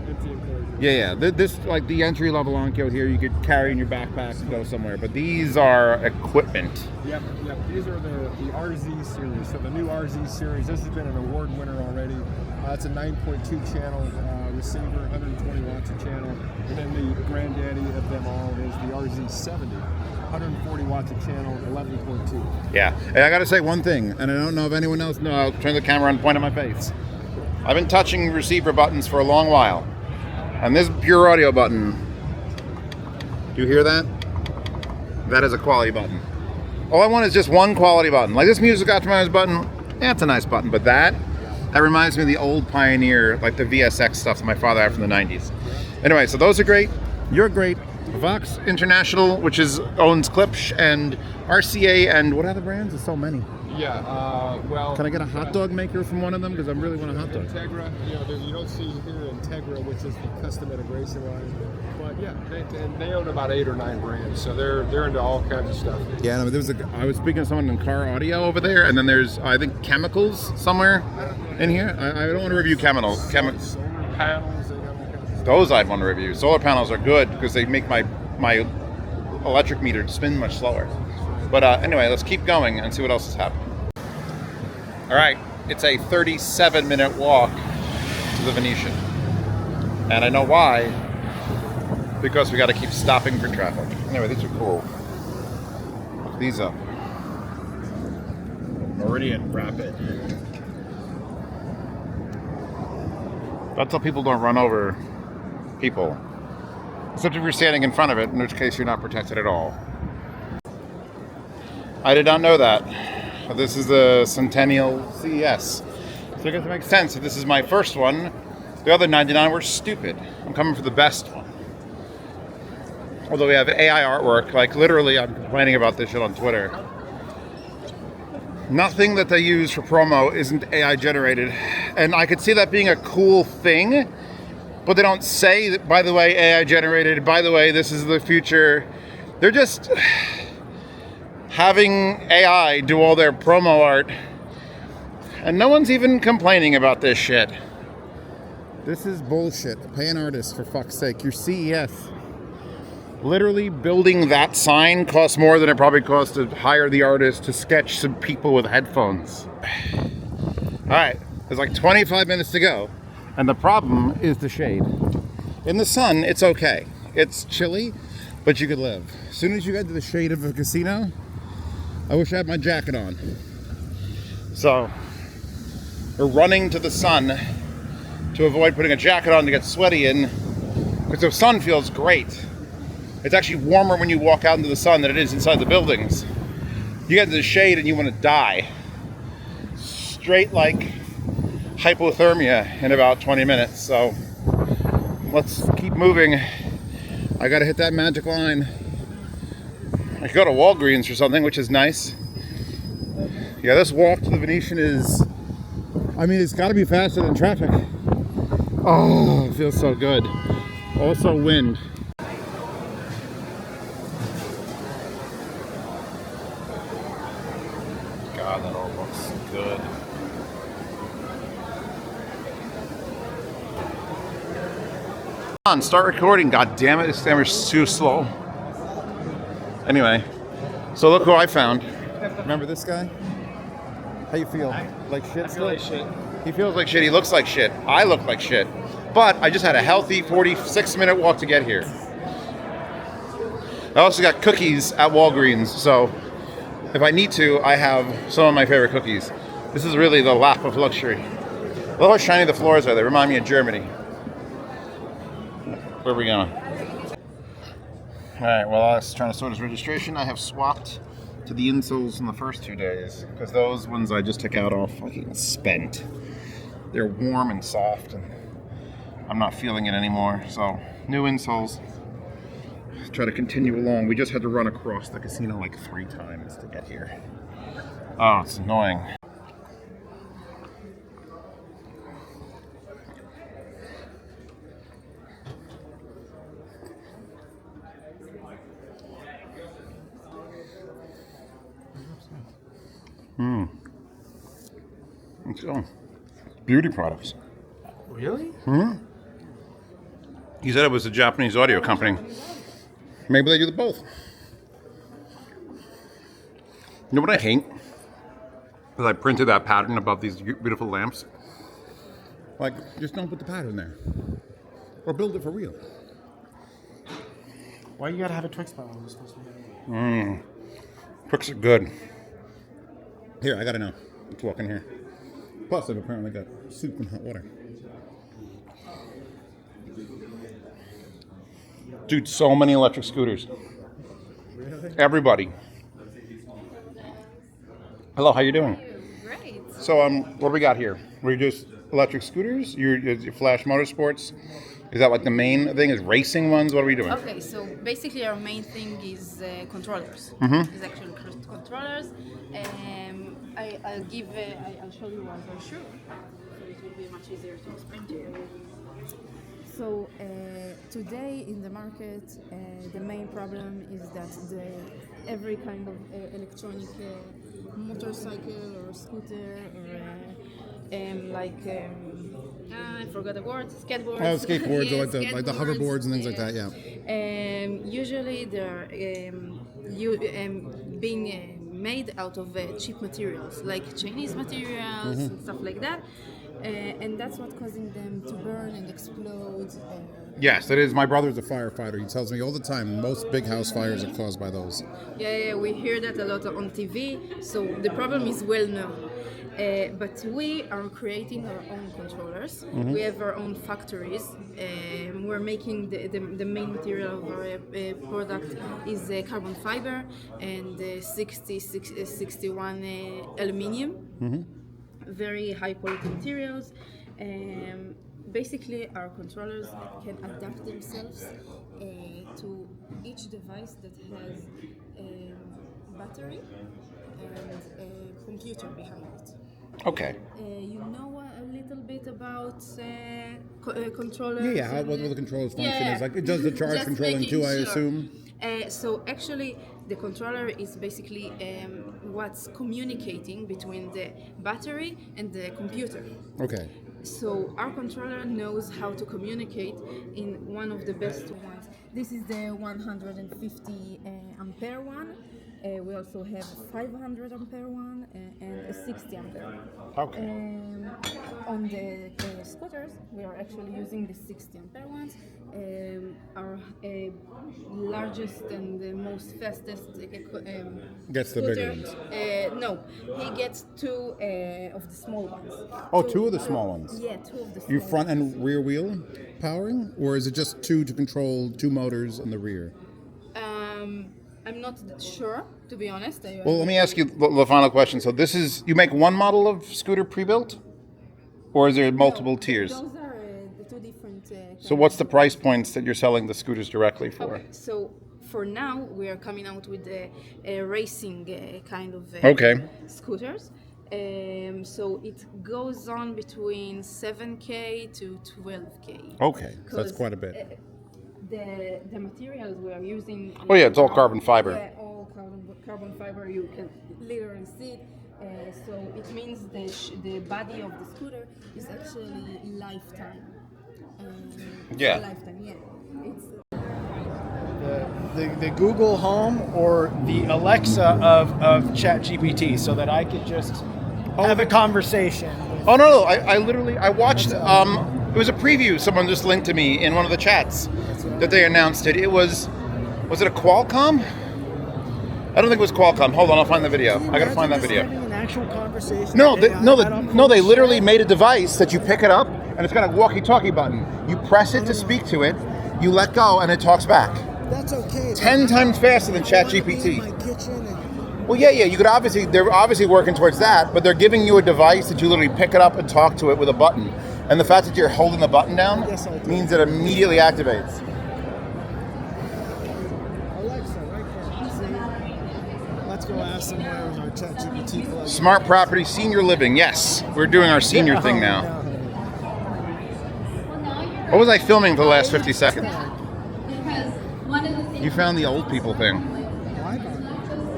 Speaker 15: empty enclosure.
Speaker 1: Yeah. This like the entry level Onkyo here, you could carry in your backpack and go somewhere. But these are equipment.
Speaker 15: Yep. These are the RZ series. So the new RZ series. This has been an award winner already. It's a 9.2 channel receiver, 120 watts a channel. And then the granddaddy of them all is the RZ70. 140 watts a channel, 11.2.
Speaker 1: Yeah, and I gotta say one thing, and I don't know if anyone else knows. I'll turn the camera on and point at my face. I've been touching receiver buttons for a long while, and this pure audio button, do you hear that? That is a quality button. All I want is just one quality button. Like this music optimizer button, yeah, it's a nice button, but that reminds me of the old Pioneer, like the VSX stuff that my father had from the 90s. Anyway, so those are great. You're great. Vox International, which owns Klipsch and RCA and what other brands? There's so many.
Speaker 15: Yeah, well...
Speaker 1: Can I get a hot dog maker from one of them? Because I really want a hot dog.
Speaker 15: Integra, you don't see here Integra, which is the custom integration line. But yeah, they own about 8 or 9 brands, so they're into all kinds of stuff.
Speaker 1: Yeah, I was speaking to someone in car audio over there, and then there's, I think, chemicals somewhere in here. I don't want to review chemicals.
Speaker 15: Solar panels.
Speaker 1: Those I'd want to review. Solar panels are good because they make my electric meter spin much slower. But anyway, let's keep going and see what else is happening. All right, it's a 37-minute walk to the Venetian. And I know why. Because we got to keep stopping for traffic. Anyway, these are cool. Look these up. Meridian Rapid. That's how people don't run over people. Except if you're standing in front of it, in which case you're not protected at all. I did not know that. This is the Centennial CES. So I guess it makes sense. If this is my first one, the other 99 were stupid. I'm coming for the best one. Although we have AI artwork, like literally I'm complaining about this shit on Twitter. Nothing that they use for promo isn't AI generated. And I could see that being a cool thing, but they don't say that, by the way, AI generated, by the way, this is the future. They're just having AI do all their promo art. And no one's even complaining about this shit. This is bullshit. Pay an artist, for fuck's sake. Your CES. Literally building that sign costs more than it probably costs to hire the artist to sketch some people with headphones. Alright, there's like 25 minutes to go. And the problem is the shade. In the sun, it's okay. It's chilly, but you could live. As soon as you get to the shade of a casino, I wish I had my jacket on. So, we're running to the sun to avoid putting a jacket on to get sweaty in, because the sun feels great. It's actually warmer when you walk out into the sun than it is inside the buildings. You get into the shade and you want to die. Straight like hypothermia in about 20 minutes. So let's keep moving. I gotta hit that magic line. I could go to Walgreens or something, which is nice. Yeah, this walk to the Venetian is, it's gotta be faster than traffic. Oh, it feels so good. Also wind. God, that all looks good. Come on, start recording. God damn it, this camera's too slow. Anyway, so look who I found. Remember this guy? How you feel? Like shit? I feel like shit. He feels like shit. He looks like shit. I look like shit. But I just had a healthy 46-minute walk to get here. I also got cookies at Walgreens, so if I need to, I have some of my favorite cookies. This is really the lap of luxury. Look how shiny the floors are. They remind me of Germany. Where are we going? All right, well, I was trying to sort his registration. I have swapped to the insoles in the first 2 days because those ones I just took out all fucking spent. They're warm and soft, and I'm not feeling it anymore. So, new insoles. Try to continue along. We just had to run across the casino like 3 times to get here. Oh, it's annoying. Let's go. Beauty products.
Speaker 2: Really?
Speaker 1: He said it was a Japanese audio company. Maybe they do both. You know what I hate? Because I printed that pattern above these beautiful lamps. Like, just don't put the pattern there. Or build it for real.
Speaker 2: Why you gotta have a Twix bar when you're supposed to have
Speaker 1: Twix are good. Here, I gotta know. Let's walk in here. Plus, I've apparently got soup and hot water. Dude, so many electric scooters.
Speaker 2: Really?
Speaker 1: Everybody. Hello, how you doing?
Speaker 16: Great.
Speaker 1: So, what do we got here? We just electric scooters? Your Flash Motorsports? Is that like the main thing? Is racing ones? What are we doing?
Speaker 16: Okay, so basically our main thing is controllers.
Speaker 1: Mm-hmm.
Speaker 16: It's actually controllers. I'll show you one brochure, so it will be much easier to explain to you. So today in the market, the main problem is that every kind of electronic motorcycle or scooter or I forgot the word. Skateboards.
Speaker 7: Oh, skateboards,
Speaker 16: Yeah,
Speaker 7: or like the hoverboards and things like that. Yeah.
Speaker 16: Usually they're being made out of cheap materials, like Chinese materials and stuff like that, and that's what's causing them to burn and explode.
Speaker 7: Yes, it is. My brother's a firefighter. He tells me all the time most big house fires are caused by those.
Speaker 16: Yeah, we hear that a lot on TV, so the problem is well known. But we are creating our own controllers.
Speaker 7: Mm-hmm.
Speaker 16: We have our own factories. We're making the main material of our product is carbon fiber and 61 aluminium.
Speaker 7: Mm-hmm.
Speaker 16: Very high quality materials. Basically, our controllers can adapt themselves to each device that has a battery and a computer behind it.
Speaker 1: Okay.
Speaker 16: You know a little bit about controllers?
Speaker 7: Yeah, what the controller's function
Speaker 16: Yeah.
Speaker 7: is. Like, it does the charge
Speaker 16: Just
Speaker 7: controlling
Speaker 16: making
Speaker 7: too, I
Speaker 16: sure.
Speaker 7: assume.
Speaker 16: So actually, the controller is basically what's communicating between the battery and the computer.
Speaker 7: Okay.
Speaker 16: So our controller knows how to communicate in one of the best ones. This is the 150 ampere one. We also have 500 ampere one and a 60 ampere one.
Speaker 1: Okay.
Speaker 16: On the scooters, we are actually using the 60 ampere ones. Our largest and the most fastest
Speaker 7: Gets the bigger ones.
Speaker 16: No, he gets 2 of the small ones.
Speaker 7: Oh, 2 of the small ones.
Speaker 16: Yeah, 2 of the small
Speaker 7: You front
Speaker 16: ones.
Speaker 7: and rear wheel powering? Or is it just 2 to control 2 motors in the rear?
Speaker 16: I'm not sure, to be honest.
Speaker 1: Well, let me ask you the final question. So this is, you make one model of scooter pre-built? Or is there multiple tiers?
Speaker 16: Those are the 2 different.
Speaker 1: So what's the price points that you're selling the scooters directly for?
Speaker 16: Okay, so for now, we are coming out with a racing kind of scooters. So it goes on between 7K to 12K.
Speaker 1: Okay,
Speaker 7: so that's quite a bit.
Speaker 16: The materials we are using.
Speaker 1: Oh yeah, it's all carbon fiber.
Speaker 16: Yeah, all carbon fiber. You can literally see it. So it means the body of the scooter is actually lifetime.
Speaker 1: Yeah.
Speaker 16: Lifetime. Yeah. It's.
Speaker 2: the Google Home or the Alexa of ChatGPT, so that I could just have a conversation.
Speaker 1: Oh no! I literally watched. It was a preview. Someone just linked to me in one of the chats that they announced it. It was it a Qualcomm? I don't think it was Qualcomm. Hold on, I'll find the video. I gotta find that video.
Speaker 2: Having an actual conversation.
Speaker 1: No, they literally made a device that you pick it up and it's got a walkie-talkie button. You press it to speak to it, you let go, and it talks back.
Speaker 3: That's okay.
Speaker 1: 10 times faster than ChatGPT.
Speaker 3: My kitchen and
Speaker 1: Well, yeah. You could they're obviously working towards that, but they're giving you a device that you literally pick it up and talk to it with a button. And the fact that you're holding the button down means it immediately activates.
Speaker 3: Alexa, right there. See? Let's go ask them where our ChatGPT plug.
Speaker 1: Smart property, senior living. Yes, we're doing our senior thing now. What was I filming for the last 50 seconds? You found the old people thing.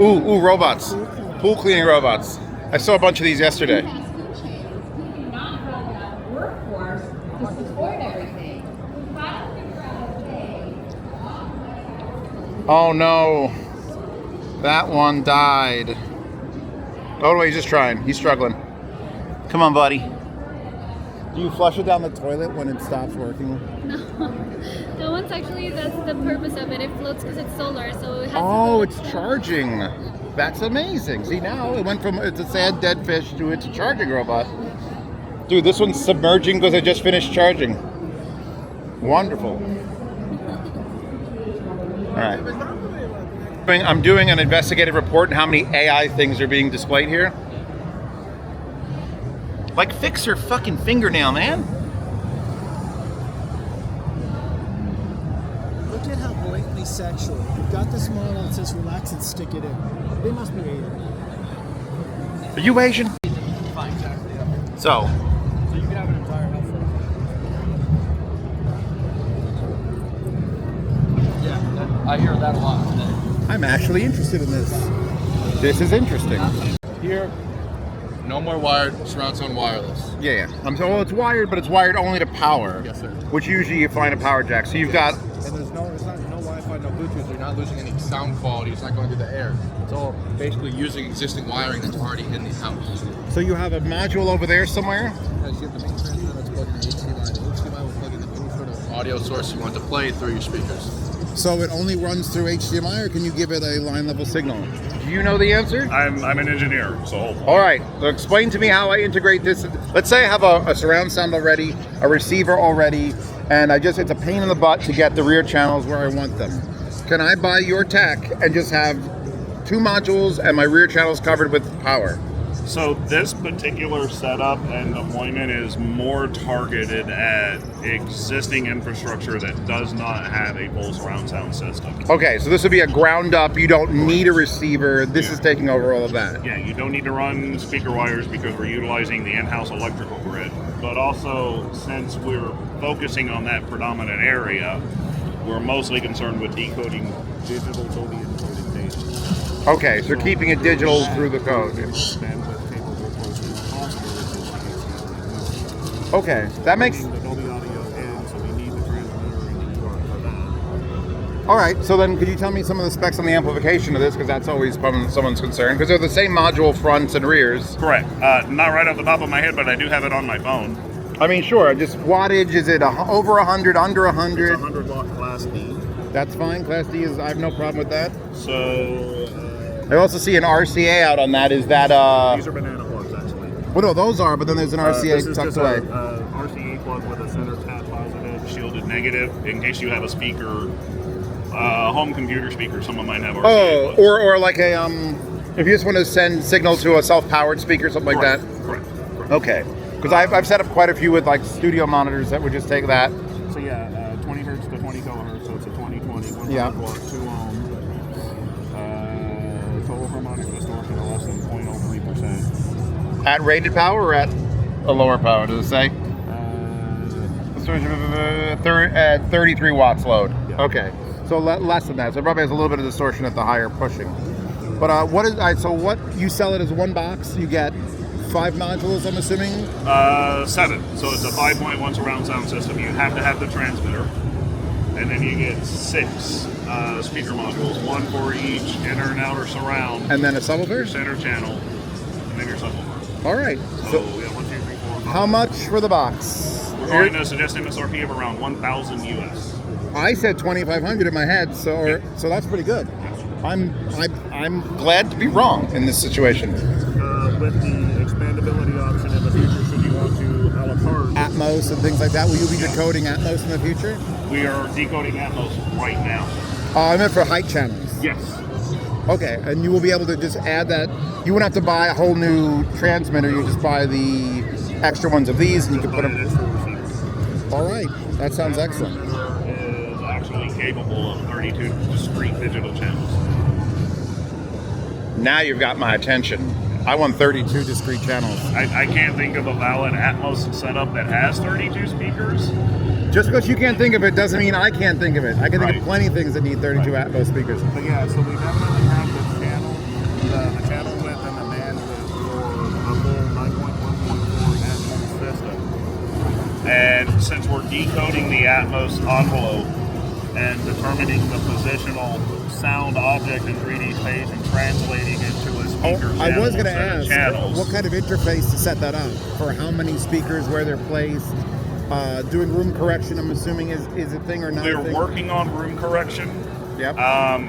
Speaker 1: Ooh, robots. Pool cleaning robots. I saw a bunch of these yesterday. Oh no. That one died. Oh no, he's just trying. He's struggling. Come on, buddy. Do you flush it down the toilet when it stops working?
Speaker 4: No. The one's actually, that's the purpose of it. It floats because it's solar, so it has
Speaker 1: Oh, it's charging. That's amazing. See, now it went from it's a sad dead fish to it's a charging robot. Dude, this one's submerging because I just finished charging. Wonderful. All right. I'm doing an investigative report on how many AI things are being displayed here. Like, fix your fucking fingernail, man.
Speaker 3: Look at how blatantly sexual. You've got this model that says relax and stick it in. They must be Asian.
Speaker 1: Are you Asian?
Speaker 11: Fine, exactly. Yeah.
Speaker 1: So
Speaker 11: you can have an entire house full. Yeah, I hear that a lot today.
Speaker 1: I'm actually interested in this. This is interesting.
Speaker 7: Here, no more wired, surround sound wireless.
Speaker 1: Yeah. Well, it's wired, but it's wired only to power.
Speaker 7: Yes, sir.
Speaker 1: Which usually you find a power jack. So you've got.
Speaker 7: And there's no Wi-Fi, no Bluetooth. You're not losing any sound quality. It's not going through the air. It's all basically using existing wiring that's already in the house.
Speaker 1: So you have a module over there somewhere.
Speaker 7: As you have the main transmitter that's plugged into HDMI. The HDMI will plug into any sort of audio source you want to play through your speakers.
Speaker 1: So it only runs through HDMI, or can you give it a line level signal? Do you know the answer?
Speaker 17: I'm an engineer, so.
Speaker 1: All right, so explain to me how I integrate this. Let's say I have a surround sound already, a receiver already, and it's a pain in the butt to get the rear channels where I want them. Can I buy your tech and just have 2 modules and my rear channels covered with power?
Speaker 17: So this particular setup and deployment is more targeted at existing infrastructure that does not have a full surround sound system.
Speaker 1: Okay, so this would be a ground up, you don't need a receiver, this is taking over all of that.
Speaker 17: Yeah, you don't need to run speaker wires because we're utilizing the in-house electrical grid. But also, since we're focusing on that predominant area, we're mostly concerned with decoding digital Dolby encoded data.
Speaker 1: Okay, so keeping it digital through the code. Okay, that makes. All right, so then could you tell me some of the specs on the amplification of this, because that's always someone's concern, because they're the same module fronts and rears.
Speaker 17: Correct. Not right off the top of my head, but I do have it on my phone.
Speaker 1: I mean, sure. Just wattage, is it over 100, under 100?
Speaker 17: It's 100 watt Class D.
Speaker 1: That's fine. Class D is. I have no problem with that.
Speaker 17: So.
Speaker 1: I also see an RCA out on that. Is that
Speaker 17: These are banana plugs, actually.
Speaker 1: Well, no, those are, but then there's an RCA
Speaker 17: this is
Speaker 1: tucked
Speaker 17: just
Speaker 1: away.
Speaker 17: RCA plug with a center tap positive, shielded negative, in case you have a speaker, home computer speaker. Someone might have RCA.
Speaker 1: Oh, or like a if you just want to send signal to a self-powered speaker, something like that.
Speaker 17: Correct.
Speaker 1: Okay, because I've set up quite a few with like studio monitors that would just take that.
Speaker 17: So yeah, 20 hertz to 20 kilohertz. So it's a 20/20, 100
Speaker 1: Yeah.
Speaker 17: watt, 2 ohm. Total harmonic distortion of less than 0.03%.
Speaker 1: At rated power or at a lower power? Does it say? At 33 watts load.
Speaker 17: Yeah.
Speaker 1: Okay, so less than that. So it probably has a little bit of distortion at the higher pushing. But what you sell it as one box? You get 5 modules, I'm assuming.
Speaker 17: 7. So it's a 5.1 surround sound system. You have to have the transmitter, and then you get 6 speaker modules, 1 for each inner and outer surround.
Speaker 1: And then a subwoofer?
Speaker 17: Your center channel, and then your subwoofer.
Speaker 1: All right.
Speaker 17: So yeah, 1, 2, 3, 4, 5.
Speaker 1: How much for the box?
Speaker 17: We're going to suggest MSRP of around 1,000 US.
Speaker 1: I said 2,500 in my head, so that's pretty good. I'm glad to be wrong in this situation.
Speaker 17: With the expandability option in the future, should you want to a la carte.
Speaker 1: Atmos and things like that. Will you be decoding Atmos in the future?
Speaker 17: We are decoding Atmos right now.
Speaker 18: I meant for height channels.
Speaker 17: Yes.
Speaker 18: Okay, and you will be able to just add that. You wouldn't have to buy a whole new transmitter. You just buy the extra ones of these, and you can put them. All right, that sounds excellent.
Speaker 17: Is actually capable of 32 discrete digital channels.
Speaker 1: Now you've got my attention. I want 32 discrete channels.
Speaker 17: I can't think of a valid Atmos setup that has 32 speakers.
Speaker 1: Just because you can't think of it doesn't mean I can't think of it. I can think of plenty of things that need 32 Atmos speakers.
Speaker 19: But yeah, so we definitely have the channel width and the bandwidth for a full 9.1.4 Atmos system.
Speaker 17: And since we're decoding the Atmos envelope and determining the positional sound object in 3D space and translating it to a speaker
Speaker 18: I was going to
Speaker 17: channel
Speaker 18: ask,
Speaker 17: channels.
Speaker 18: what kind of interface to set that up? For how many speakers, where they're placed? Doing room correction, I'm assuming, is a thing or not?
Speaker 17: We're working on room correction.
Speaker 18: Yep.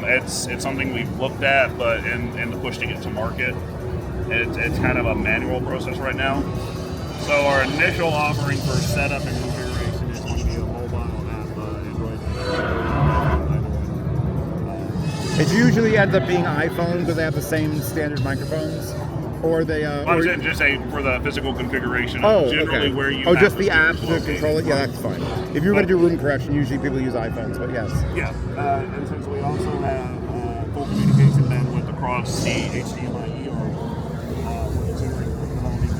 Speaker 17: It's something we've looked at, but in the push to get to market, it's kind of a manual process right now. So our initial offering for setup and configuration is going to be a mobile app, Android.
Speaker 18: It usually ends up being iPhone because they have the same standard microphones, or they.
Speaker 17: Just say for the physical configuration.
Speaker 18: Oh,
Speaker 17: generally
Speaker 18: okay.
Speaker 17: where you.
Speaker 18: Oh,
Speaker 17: have
Speaker 18: just the app
Speaker 17: speakers
Speaker 18: to control it. Yeah, that's fine. If you're going to do room correction, usually people use iPhones, but yes.
Speaker 17: Yeah, and since we also have full communication bandwidth across the HDMI ER, we're considering developing a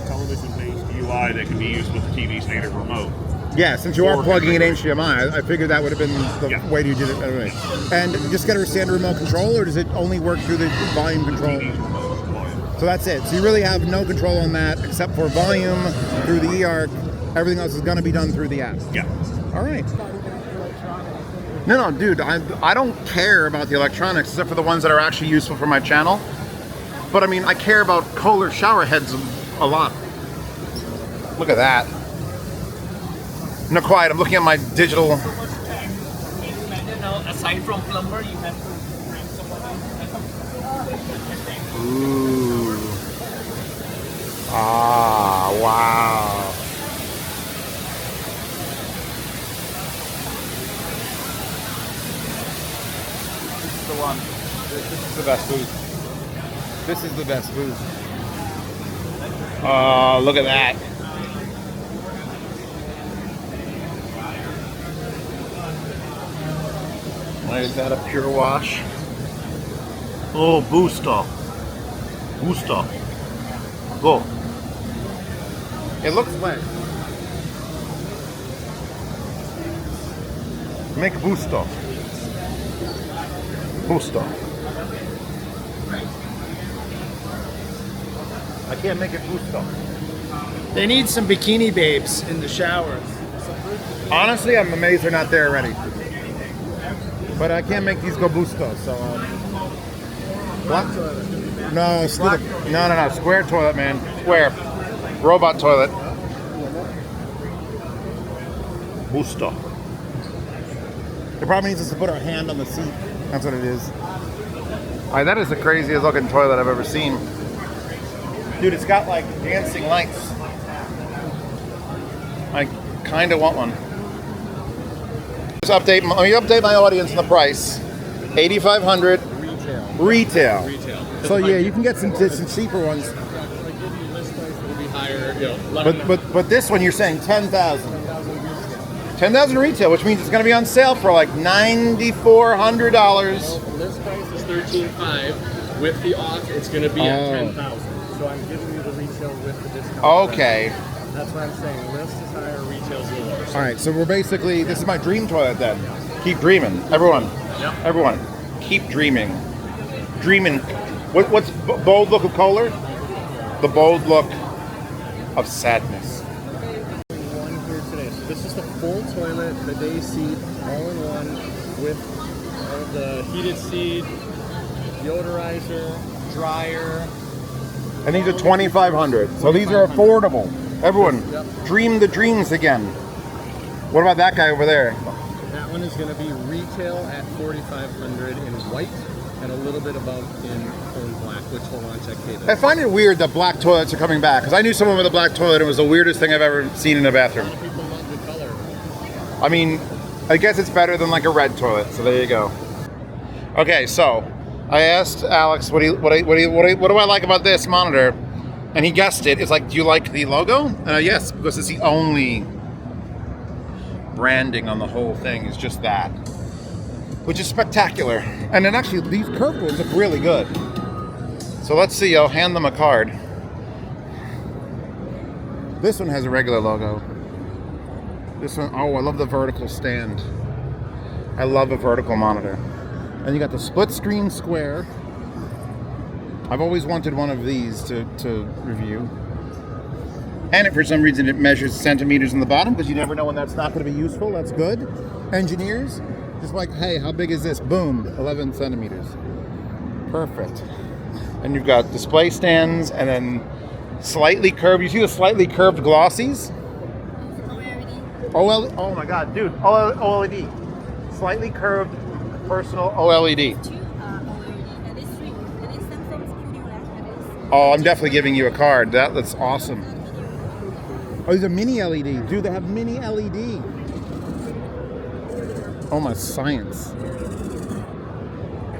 Speaker 17: television-based UI that can be used with the TV's native remote.
Speaker 18: Yeah, since you are plugging in HDMI, I figured that would have been the way you did it anyway. And just get a standard remote control, or does it only work through the volume control? So that's it. So you really have no control on that except for volume through the eARC. Everything else is going to be done through the app.
Speaker 17: Yeah.
Speaker 18: All right.
Speaker 1: No, dude, I don't care about the electronics except for the ones that are actually useful for my channel. But I mean, I care about Kohler shower heads a lot. Look at that. No, quiet. I'm looking at my digital.
Speaker 10: Aside from plumber, you have to bring somebody.
Speaker 1: Ooh. Ah, wow. This is the one. This is the best booth. This is the best booth. Oh, look at that. Why is that a pure wash? Oh, booster. Booster. Go. It looks wet. Make booster. Booster. I can't make it booster.
Speaker 3: They need some bikini babes in the shower.
Speaker 1: Honestly, I'm amazed they're not there already. But I can't make these go booster, so black toilet. No, no, square toilet, man. Square. Robot toilet. Booster.
Speaker 18: It probably needs us to put our hand on the seat. That's what it is.
Speaker 1: Alright, that is the craziest looking toilet I've ever seen. Dude, it's got like dancing lights. I kind of want one. Let me update my audience on the price. $8,500 retail.
Speaker 18: So yeah, you can get some cheaper ones.
Speaker 1: But this one you're saying 10,000. 10,000 retail, which means it's going to be on sale for like $9,400.
Speaker 20: List price is $13,500. With the off, it's going to be at $10,000. So I'm giving you the retail with the discount.
Speaker 1: Okay.
Speaker 20: That's what I'm saying. List is higher, retail's lower.
Speaker 1: All right, so we're basically, this is my dream toilet then. Keep dreaming. Everyone. Everyone. Keep dreaming. Dreaming. What's bold look of Kohler? The bold look of sadness.
Speaker 20: One here today. So this is the full toilet, bidet seat, all in one with all the heated seat, deodorizer, dryer.
Speaker 1: And these are $2,500. So these are affordable. Everyone, dream the dreams again. What about that guy over there?
Speaker 20: That one is going to be retail at $4,500 in white and a little bit above in cone black, which will launch at K.
Speaker 1: I find it weird that black toilets are coming back because I knew someone with a black toilet and it was the weirdest thing I've ever seen in a bathroom.
Speaker 20: A lot of people love the color.
Speaker 1: I mean, I guess it's better than like a red toilet, so there you go. Okay, so I asked Alex, what do I like about this monitor? And he guessed it. It's like, do you like the logo? Yes, because it's the only branding on the whole thing is just that, which is spectacular. And then actually, these curved ones look really good. So let's see. I'll hand them a card. This one has a regular logo. This one, oh, I love the vertical stand. I love a vertical monitor. And you got the split screen square. I've always wanted one of these to review. And for some reason it measures centimeters in the bottom, because you never know when that's not going to be useful. That's good. Engineers, just like, hey, how big is this? Boom, 11 centimeters. Perfect. And you've got display stands and then slightly curved. You see the slightly curved glossies? OLED. Oh my God, dude, OLED. Slightly curved personal OLED. Oh, I'm definitely giving you a card. That's awesome. Oh, these are mini LED. Dude, they have mini LED. Oh my science.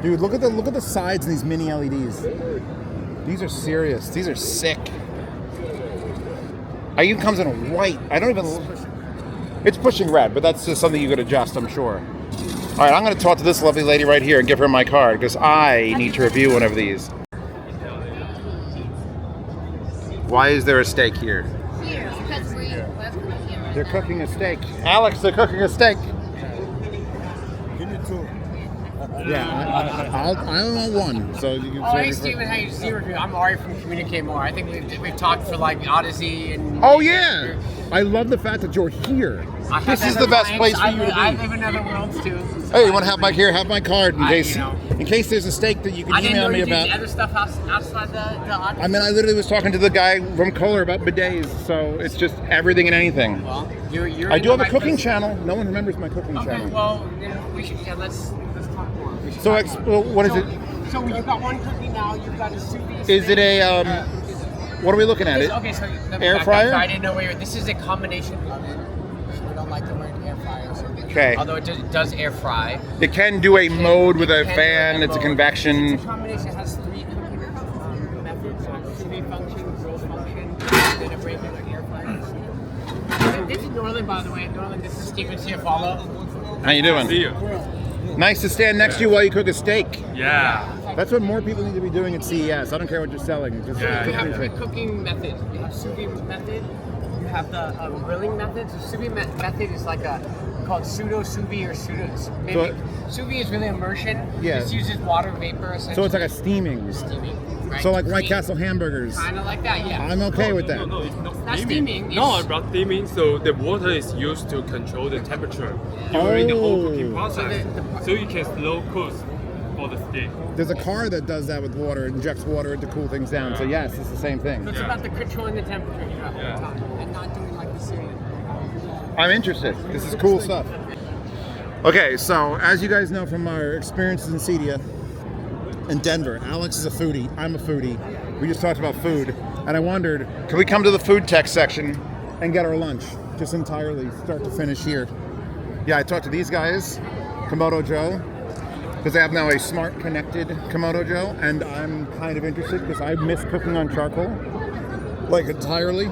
Speaker 1: Dude, look at the sides in these mini LEDs. These are serious. These are sick. It even comes in a white. I don't even. It's pushing red, but that's just something you could adjust, I'm sure. All right, I'm going to talk to this lovely lady right here and give her my card because I need to review one of these. Why is there a steak here?
Speaker 4: Here, because
Speaker 1: They're cooking a steak. Alex, they're cooking a steak.
Speaker 3: Give me two.
Speaker 1: Yeah, I'll want one. So you can.
Speaker 21: Oh, hey Steven, hey Steven. I'm Ari from Communicate More. I think we've talked for like Odyssey and.
Speaker 1: Oh yeah, I love the fact that you're here. This is the best place for you to be.
Speaker 21: I live in other worlds too.
Speaker 1: Hey, you want to have my card in case there's a steak that you can email me about.
Speaker 21: I didn't know you did other stuff outside the Odyssey.
Speaker 1: I mean, I literally was talking to the guy from Kohler about bidets, so it's just everything and anything.
Speaker 21: Well, you're
Speaker 1: I do have a cooking channel. No one remembers my cooking channel.
Speaker 21: Okay, well, then we should let's talk more.
Speaker 1: So, what is it?
Speaker 21: So you've got one cookie now. You've got a sous vide.
Speaker 1: Is it a what are we looking at?
Speaker 21: Okay, so
Speaker 1: air fryer?
Speaker 21: I didn't know where this is a combination oven. We don't like the word air fryer. So
Speaker 1: okay.
Speaker 21: Although it does air fry.
Speaker 1: It can do a mode with a fan. It's a convection.
Speaker 21: It's a combination. It has three cooking methods: sous vide function, grill function, and then a regular air fryer. This is Northern, by the way. Northern, this is Steven Ciafalo.
Speaker 1: How you doing?
Speaker 21: See you.
Speaker 1: Nice to stand next to you while you cook a steak.
Speaker 21: Yeah.
Speaker 1: That's what more people need to be doing at CES. I don't care what you're selling. Just
Speaker 21: We have three cooking methods. We have sous vide method. You have the grilling method. So sous vide method is like called pseudo sous vide or pseudo. Maybe sous vide is really immersion.
Speaker 1: Yeah.
Speaker 21: This uses water vapor. Essentially.
Speaker 1: So it's like a steaming.
Speaker 21: Right.
Speaker 1: So like White Castle hamburgers.
Speaker 21: Kind of like that, yeah.
Speaker 1: I'm okay with that.
Speaker 21: No, it's not steaming.
Speaker 22: No, about steaming. So the water is used to control the temperature during the whole cooking process. So you can slow cook for the steak.
Speaker 1: There's a car that does that with water, injects water to cool things down. So yes, it's the same thing.
Speaker 21: So it's about the controlling the temperature and not doing like the Syrian.
Speaker 1: I'm interested. This is cool stuff. Okay, so as you guys know from our experiences in CEDIA in Denver, Alex is a foodie. I'm a foodie. We just talked about food, and I wondered, can we come to the food tech section and get our lunch, just entirely, start to finish here? Yeah, I talked to these guys, Komodo Joe, because they have now a smart connected Komodo Joe, and I'm kind of interested because I miss cooking on charcoal, like entirely.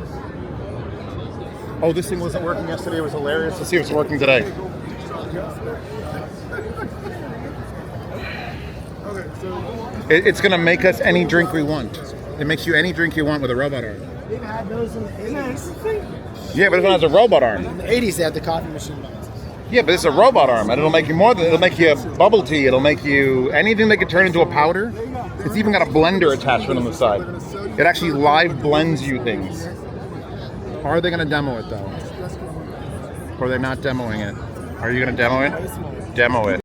Speaker 1: Oh, this thing wasn't working yesterday. It was hilarious. Let's see if it's working today. It's going to make us any drink we want. It makes you any drink you want with a robot arm.
Speaker 3: They've had those in the 80s.
Speaker 1: Yeah, but this one has a robot arm.
Speaker 3: In the 80s, they had the coffee machine boxes.
Speaker 1: Yeah, but it's a robot arm, and it'll make you more than it'll make you a bubble tea. It'll make you anything that could turn into a powder. It's even got a blender attachment on the side. It actually live blends you things. Are they going to demo it though? Or are they not demoing it? Are you going to demo it? Demo it.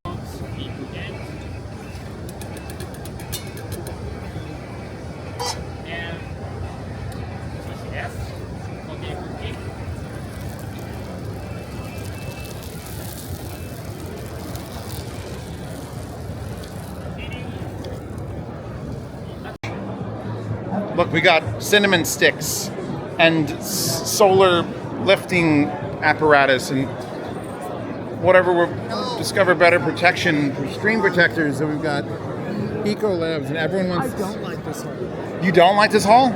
Speaker 1: Look, we got cinnamon sticks and solar lifting apparatus and whatever we're
Speaker 18: discover better protection, screen protectors. So we've got Eco Labs, and everyone wants.
Speaker 3: I don't like this one.
Speaker 18: You don't like this hall?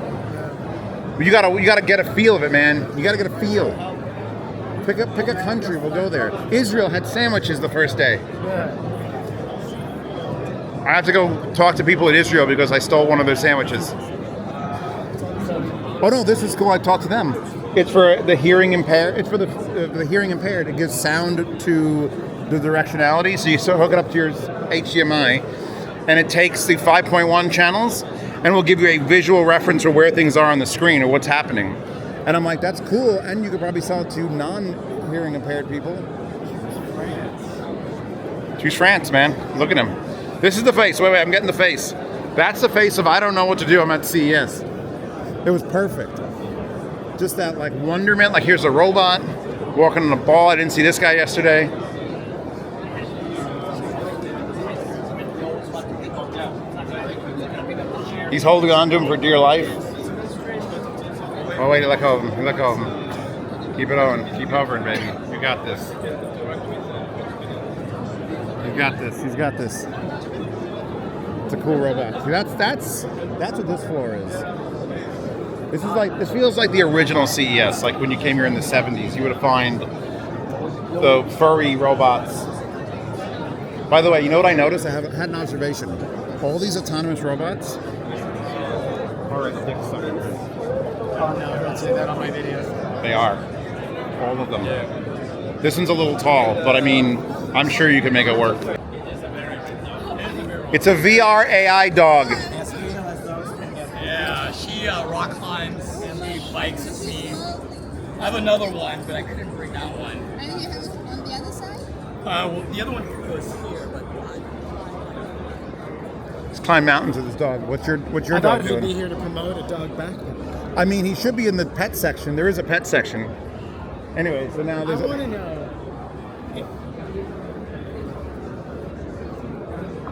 Speaker 18: You gotta get a feel of it, man. You gotta get a feel. Pick a country. We'll go there. Israel had sandwiches the first day. I have to go talk to people in Israel because I stole one of their sandwiches. Oh no, this is cool. I talked to them. It's for the hearing impaired. It's for the hearing impaired. It gives sound to the directionality. So you hook it up to your HDMI, and it takes the 5.1 channels and will give you a visual reference for where things are on the screen or what's happening. And I'm like, that's cool. And you could probably sell it to non-hearing impaired people. Choose France, man. Look at him. This is the face. Wait, I'm getting the face. That's the face of I don't know what to do. I'm at CES. It was perfect. Just that like wonderment. Like here's a robot walking on a ball. I didn't see this guy yesterday. He's holding on to him for dear life. Oh wait, let go of him. Let go of him. Keep it on. Keep hovering, baby. You got this. You got this. He's got this. It's a cool robot. See, that's what this floor is. This feels like the original CES, like when you came here in the 70s. You would find the furry robots. By the way, you know what I noticed? I had an observation. All these autonomous robots are at dick suckers.
Speaker 3: Oh no, don't say that on my videos.
Speaker 18: They are. All of them. This one's a little tall, but I mean, I'm sure you can make it work. It's a VR AI dog.
Speaker 11: Yeah, she rock climbs and leaves bikes with me. I have another one, but I couldn't bring that one.
Speaker 4: And you have on the other side?
Speaker 11: Well, the other one goes here, but
Speaker 18: Let's climb mountains with this dog. What's your
Speaker 3: I
Speaker 18: dog
Speaker 3: thought he'd
Speaker 18: doing?
Speaker 3: be here to promote a dog back.
Speaker 18: I mean, he should be in the pet section. There is a pet section. Anyway, so now
Speaker 3: I
Speaker 18: there's
Speaker 3: want to know.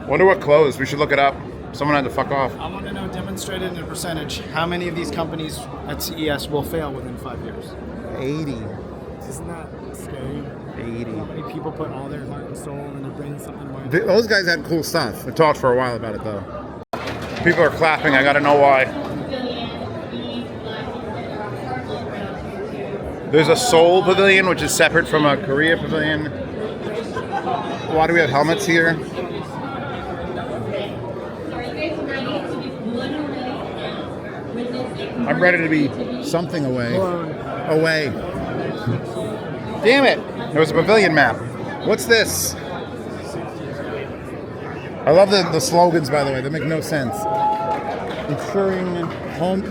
Speaker 18: Wonder what closed. We should look it up. Someone had to fuck off.
Speaker 3: I want to know, demonstrated in a percentage, how many of these companies at CES will fail within 5 years?
Speaker 18: 80.
Speaker 3: Isn't that scary?
Speaker 18: 80.
Speaker 3: How many people put all their heart and soul into bringing something more?
Speaker 18: Those guys had cool stuff. I talked for a while about it, though. People are clapping. I gotta know why. There's a Seoul pavilion, which is separate from a Korea pavilion. Why do we have helmets here? I'm ready to be something away. Away. Damn it! There was a pavilion map. What's this? I love the slogans, by the way. They make no sense. Ensuring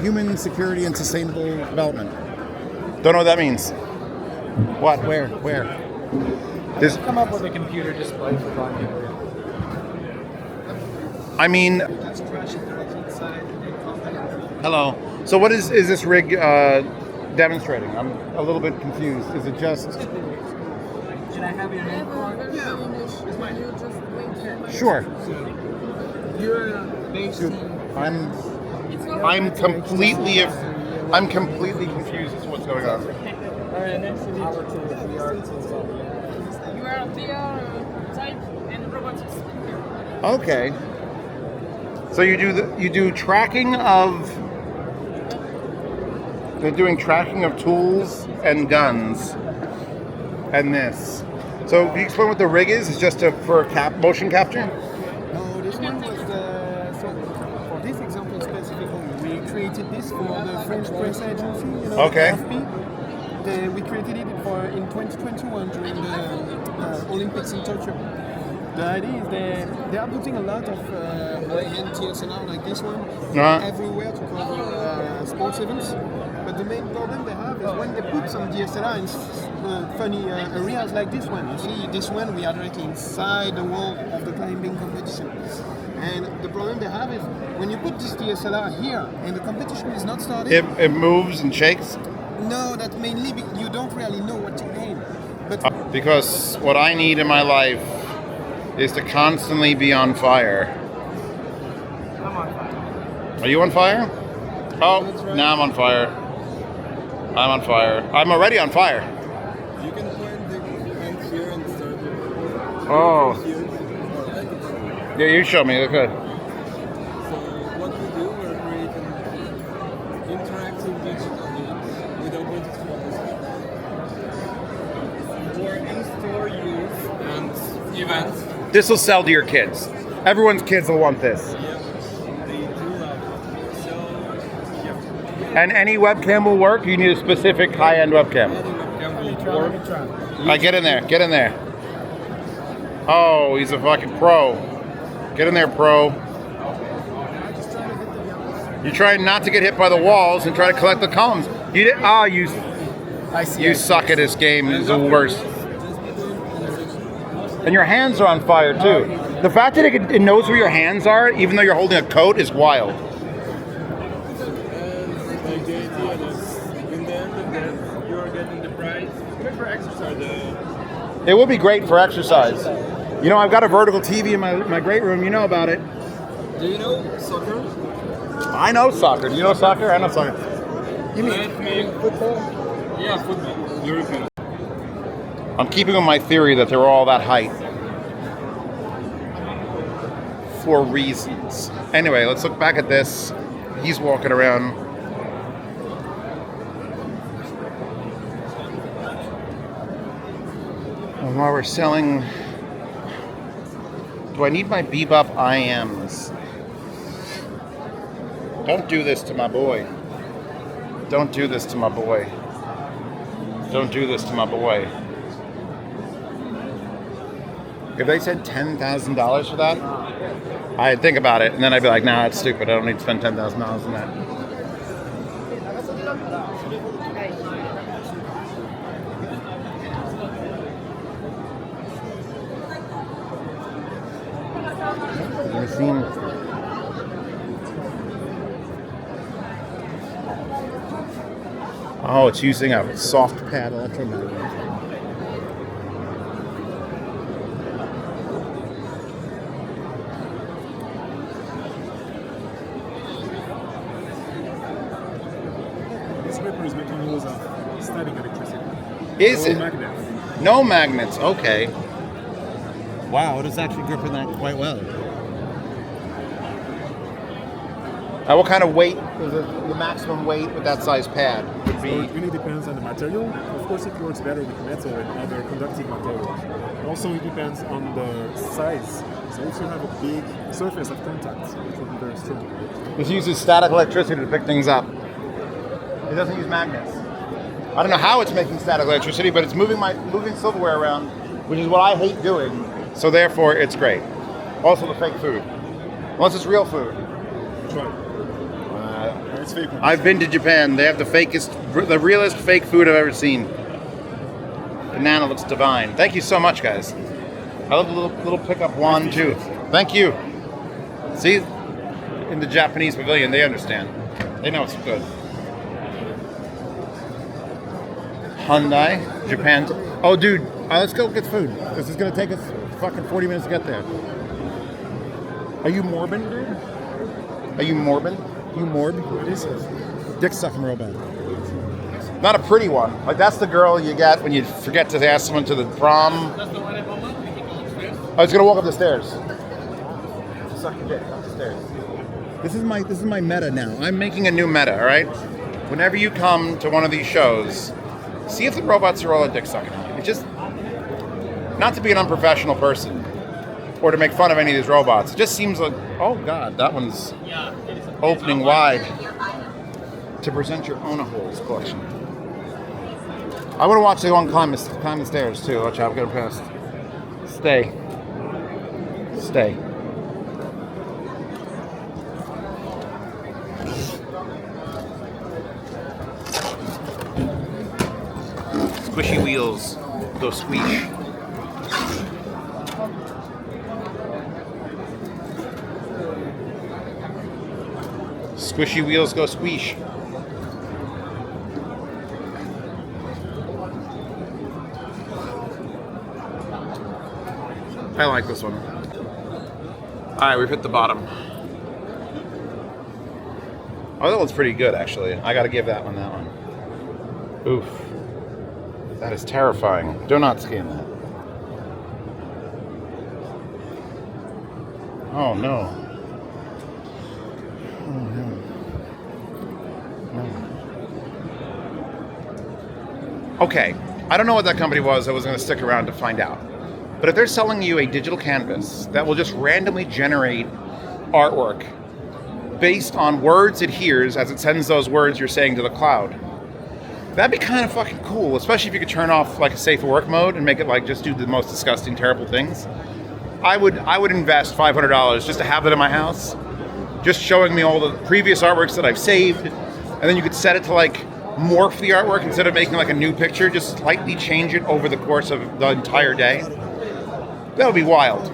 Speaker 18: human security and sustainable development. Don't know what that means. What? Where? This.
Speaker 3: Come up with a computer display for buying.
Speaker 18: I mean. Hello. So what is this rig demonstrating? I'm a little bit confused. Is it just?
Speaker 11: Can I have your name?
Speaker 18: Sure.
Speaker 11: You're based in.
Speaker 18: I'm completely confused as to what's going on.
Speaker 11: Alright, next to the VR tools.
Speaker 21: You are VR type and robotics.
Speaker 18: Okay. So you do tracking of. They're doing tracking of tools and guns, and this. So can you explain what the rig is? It's just for motion capture?
Speaker 3: No, this one was so for this example specifically, we created this for the French press agency,
Speaker 18: Okay.
Speaker 3: AFP. We created it in 2021 during the Olympics in Tokyo. The idea is they are putting a lot of high-end TSLR like this one everywhere to cover sports events. But the main problem they have is when they put some DSLR in funny areas like this one. You see, this one we are directly inside the wall of the climbing competition. And the problem they have is when you put this DSLR here and the competition is not started.
Speaker 18: It moves and shakes?
Speaker 3: No, that mainly you don't really know what to aim. But
Speaker 18: because what I need in my life is to constantly be on fire.
Speaker 21: I'm on fire.
Speaker 18: Are you on fire? Oh, now I'm on fire. I'm on fire. I'm already on fire.
Speaker 11: You can point the hand here and start.
Speaker 1: Oh. Yeah, you show me. Okay.
Speaker 10: So what we do, we're creating interactive digital games without going to for in-store use and events.
Speaker 1: This will sell to your kids. Everyone's kids will want this.
Speaker 10: They do love it. So,
Speaker 1: And any webcam will work? You need a specific high-end webcam. All right, get in there. Get in there. Oh, he's a fucking pro. Get in there, pro. You're trying not to get hit by the walls and try to collect the columns. You did. Oh, you suck at this game. It's the worst. And your hands are on fire too. The fact that it knows where your hands are, even though you're holding a coat, is wild.
Speaker 10: like the idea is, in the end of that, you are getting the prize. Good for exercise.
Speaker 1: It would be great for exercise. You know, I've got a vertical TV in my great room. You know about it.
Speaker 10: Do you know soccer?
Speaker 1: I know soccer. Do you know soccer? I know soccer.
Speaker 10: You mean football? Yeah, football. European.
Speaker 1: I'm keeping with my theory that they were all that height. For reasons. Anyway, let's look back at this. He's walking around. And while we're selling... Do I need my Bebop IMs? Don't do this to my boy. Don't do this to my boy. Don't do this to my boy. If they said $10,000 for that, I'd think about it, and then I'd be like, nah, it's stupid. I don't need to spend $10,000 on that. Machine. Oh, it's using a soft pad electromagnet.
Speaker 3: This paper is making use of static electricity.
Speaker 1: Is
Speaker 3: No
Speaker 1: it?
Speaker 3: magnets.
Speaker 1: No magnets. Okay. Wow, it is actually gripping that quite well. What kind of weight is the maximum weight with that size pad would
Speaker 3: So
Speaker 1: be?
Speaker 3: it really depends on the material. Of course, it works better with metal and other conductive materials. Also, it depends on the size. So if you have a big surface of contact, it will be very strong.
Speaker 1: This uses static electricity to pick things up. It doesn't use magnets. I don't know how it's making static electricity, but it's moving silverware around, which is what I hate doing. So therefore, it's great. Also, the fake food, unless it's real food.
Speaker 3: It's fake.
Speaker 1: I've been to Japan. They have the realest fake food I've ever seen. Banana looks divine. Thank you so much, guys. I love the little pickup wand too. Thank you. See, in the Japanese pavilion, they understand. They know it's good. Hyundai, Japan. Oh, dude, let's go get food. This is gonna take us fucking 40 minutes to get there. Are you morbid, dude? Are you morbid? You morb?
Speaker 3: What is it?
Speaker 1: Dick sucking real bad. Not a pretty one. Like that's the girl you get when you forget to ask someone to the prom. I was gonna walk up the stairs. Suck your dick up the stairs. This is my meta now. I'm making a new meta. All right. Whenever you come to one of these shows, see if the robots are all a dick sucking. It's just not to be an unprofessional person or to make fun of any of these robots. It just seems like, oh god, that one's opening wide to present your own holes collection. I want to watch the one climb the stairs too. Watch out, get past. Stay. Squishy wheels go squeak. Squishy wheels go squeesh. I like this one. Alright, we've hit the bottom. Oh, that one's pretty good, actually. I gotta give that one. Oof. That is terrifying. Do not scan that. Oh no. Oh no. No. Okay. I don't know what that company was. I was going to stick around to find out. But if they're selling you a digital canvas that will just randomly generate artwork based on words it hears as it sends those words you're saying to the cloud, that'd be kind of fucking cool, especially if you could turn off like a safe for work mode and make it like just do the most disgusting, terrible things. I would invest $500 just to have it in my house, just showing me all the previous artworks that I've saved, and then you could set it to like morph the artwork instead of making like a new picture, just slightly change it over the course of the entire day. That would be wild.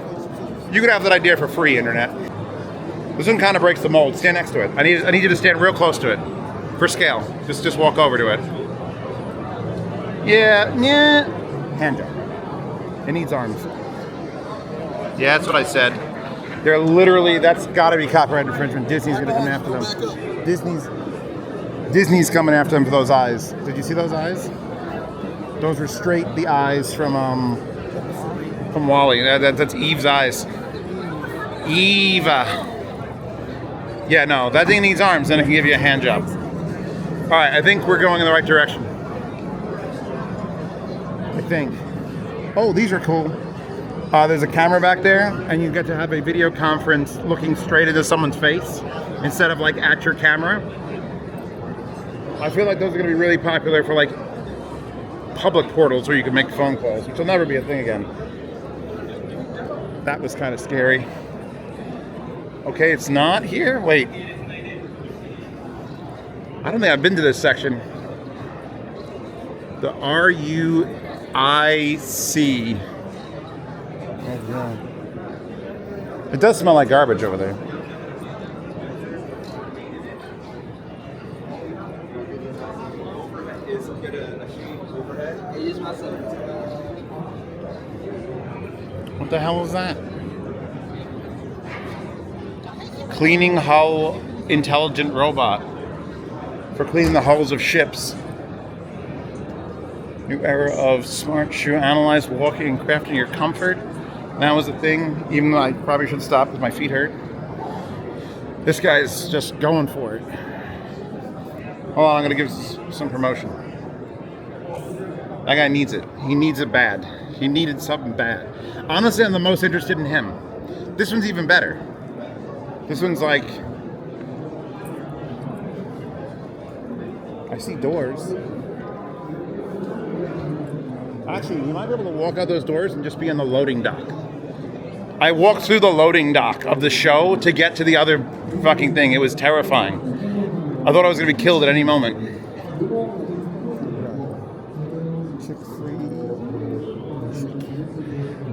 Speaker 1: You could have that idea for free, internet. This one kind of breaks the mold. Stand next to it. I need you to stand real close to it for scale. Just walk over to it. Yeah. Hand job. It needs arms. Yeah, that's what I said. They're literally, that's got to be copyright infringement. Disney's going to come after them. Disney's coming after them for those eyes. Did you see those eyes? Those were straight the eyes from WALL-E. That's Eve's eyes. Eva. Yeah, no, that thing needs arms, then it can give you a hand job. All right, I think we're going in the right direction. I think. Oh, these are cool. There's a camera back there, and you get to have a video conference looking straight into someone's face instead of like at your camera. I feel like those are going to be really popular for like public portals where you can make phone calls, which will never be a thing again. That was kind of scary. Okay, it's not here. Wait. I don't think I've been to this section. The RUIC. Oh, God. It does smell like garbage over there. What the hell was that? Cleaning hull intelligent robot for cleaning the hulls of ships. New era of smart shoe. Analyze walking and crafting your comfort. That was a thing, even though I probably should stop because my feet hurt. This guy's just going for it. Oh, I'm going to give some promotion. That guy needs it. He needs it bad. He needed something bad. Honestly, I'm the most interested in him. This one's even better. This one's like... I see doors. Actually, you might be able to walk out those doors and just be on the loading dock. I walked through the loading dock of the show to get to the other fucking thing. It was terrifying. I thought I was going to be killed at any moment.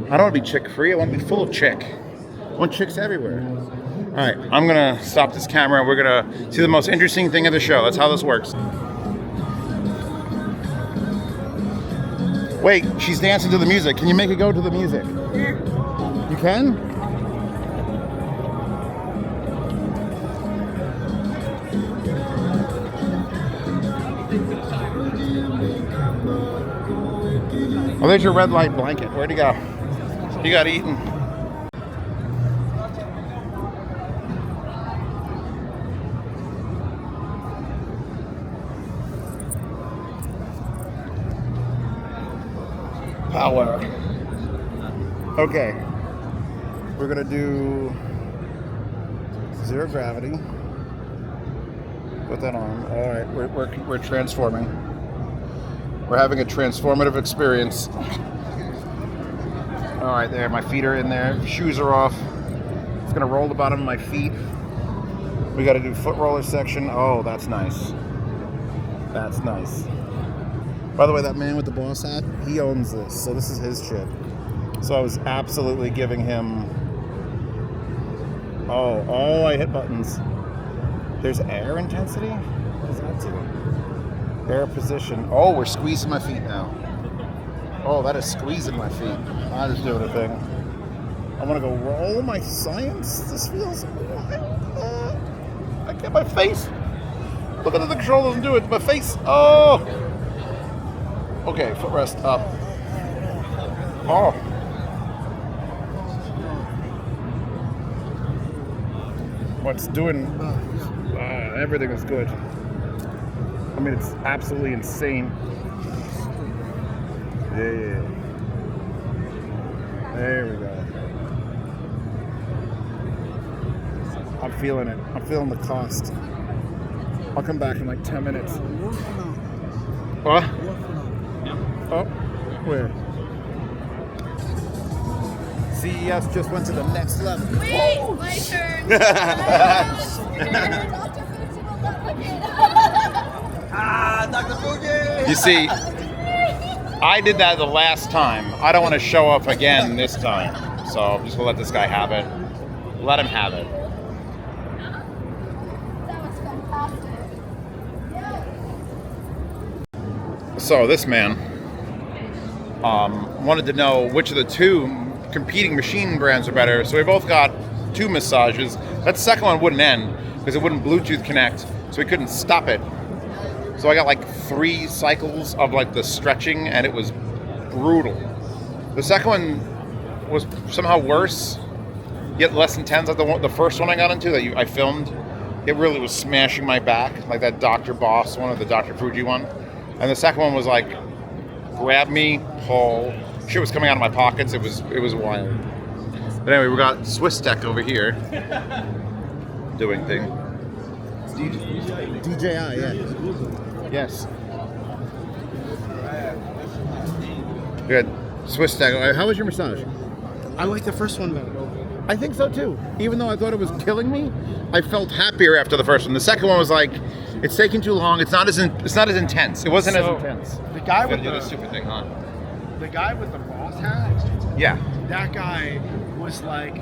Speaker 1: I don't want to be chick-free. I want to be full of chick. I want chicks everywhere. All right, I'm going to stop this camera. We're going to see the most interesting thing of the show. That's how this works. Wait, she's dancing to the music. Can you make it go to the music? Yeah. You can? Oh, there's your red light blanket. Where'd he go? He got eaten. Power. Okay. We're gonna do zero gravity. Put that on. All right. We're transforming. We're having a transformative experience. All right, there. My feet are in there. Shoes are off. It's gonna roll the bottom of my feet. We got to do foot roller section. Oh, that's nice. That's nice. By the way, that man with the boss hat, he owns this, so this is his shit. So I was absolutely giving him... Oh, I hit buttons. There's air intensity? What does that do? Air position. Oh, we're squeezing my feet now. Oh, that is squeezing my feet. I just doing a thing. I want to go roll my science. This feels wild. I get my face. Look at the control doesn't do it. My face. Oh. Okay, footrest up. Oh.
Speaker 18: what's doing everything is good. I mean, it's absolutely insane. Yeah. There we go. I'm feeling it. I'm feeling the cost. I'll come back in like 10 minutes. What? Oh, where? CES just went to the next level.
Speaker 4: Wait, my turn.
Speaker 11: Dr. Fuji!
Speaker 1: You see, I did that the last time. I don't want to show up again this time. So I'm just going to let this guy have it. Let him have it. So this man wanted to know which of the two competing machine brands are better. So we both got 2 massages. That second one wouldn't end because it wouldn't Bluetooth connect, so we couldn't stop it. So I got like 3 cycles of like the stretching, and it was brutal. The second one was somehow worse, yet less intense. Like the first one I got into that I filmed, it really was smashing my back, like that Dr. Boss one or the Dr. Fuji one. And the second one was like, grab me, pull. Shit was coming out of my pockets. It was wild. But anyway, we got Swiss Tech over here doing thing.
Speaker 18: DJI, yeah.
Speaker 1: Yes. Good. Swiss Tech. How was your massage?
Speaker 18: I like the first one better. I think so too. Even though I thought it was killing me, I felt happier after the first one. The second one was like, it's taking too long. It's not as intense. It wasn't as intense.
Speaker 5: The guy with
Speaker 1: the stupid thing, huh?
Speaker 5: The guy with the boss hat.
Speaker 1: Yeah.
Speaker 5: That guy was like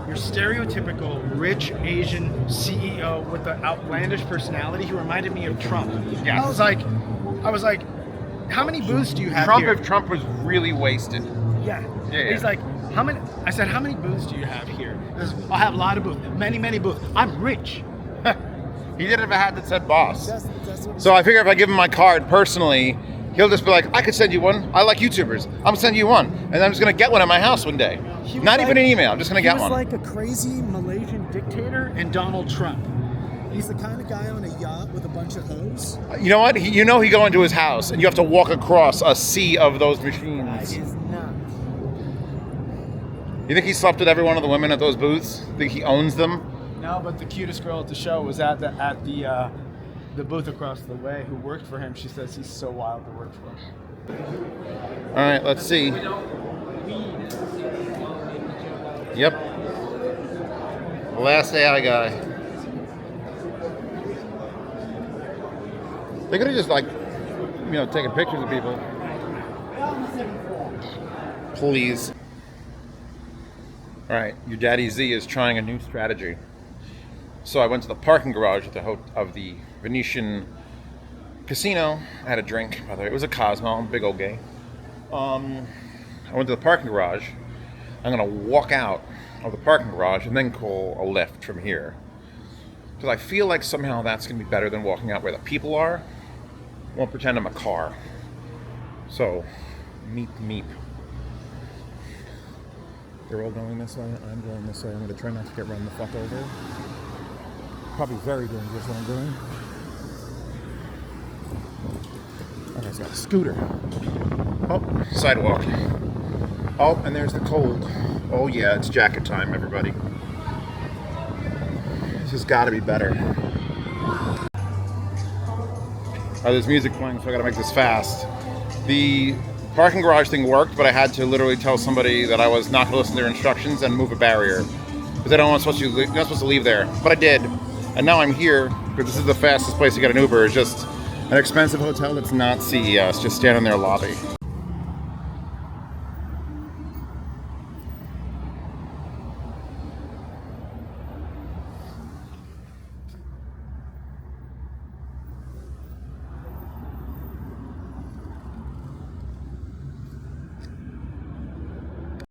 Speaker 5: your stereotypical rich Asian CEO with the outlandish personality. He reminded me of Trump.
Speaker 1: Yes.
Speaker 5: I was like, how many booths do you have
Speaker 1: Trump,
Speaker 5: here?
Speaker 1: if Trump was really wasted.
Speaker 5: Yeah.
Speaker 1: Yeah.
Speaker 5: He's like, how many? I said, how many booths do you have here? He goes, I have a lot of booths. Many booths. I'm rich.
Speaker 1: He didn't have a hat that said boss. So I figure if I give him my card personally, he'll just be like, I could send you one. I like YouTubers. I'm gonna send you one. And I'm just gonna get one at my house one day. Not even an email. I'm just gonna get one.
Speaker 5: He was like a crazy Malaysian dictator and Donald Trump.
Speaker 6: He's the kind of guy on a yacht with a bunch of hose.
Speaker 1: You know what? You go into his house and you have to walk across a sea of those machines.
Speaker 6: That is nuts.
Speaker 1: You think he slept with every one of the women at those booths? Think he owns them?
Speaker 5: No, but the cutest girl at the show was at the booth across the way who worked for him. She says he's so wild to work for.
Speaker 1: All right, let's see. Yep. Last AI guy. They could have just taken pictures of people. Please. All right, your daddy Z is trying a new strategy. So I went to the parking garage of the Venetian casino. I had a drink, by the way. It was a Cosmo, I'm a big old gay. I went to the parking garage. I'm gonna walk out of the parking garage and then call a lift from here. Because I feel like somehow that's gonna be better than walking out where the people are. I won't pretend I'm a car. So, meep. They're all going this way, I'm going this way. I'm gonna try not to get run the fuck over. Probably very dangerous what I'm doing. Oh, he's got a scooter. Oh, sidewalk. Oh, and there's the cold. Oh yeah, it's jacket time, everybody. This has got to be better. Oh, there's music playing, so I got to make this fast. The parking garage thing worked, but I had to literally tell somebody that I was not going to listen to their instructions and move a barrier because you're not supposed to leave there. But I did, and now I'm here because this is the fastest place to get an Uber. It's just an expensive hotel that's not CES. Just stand in their lobby.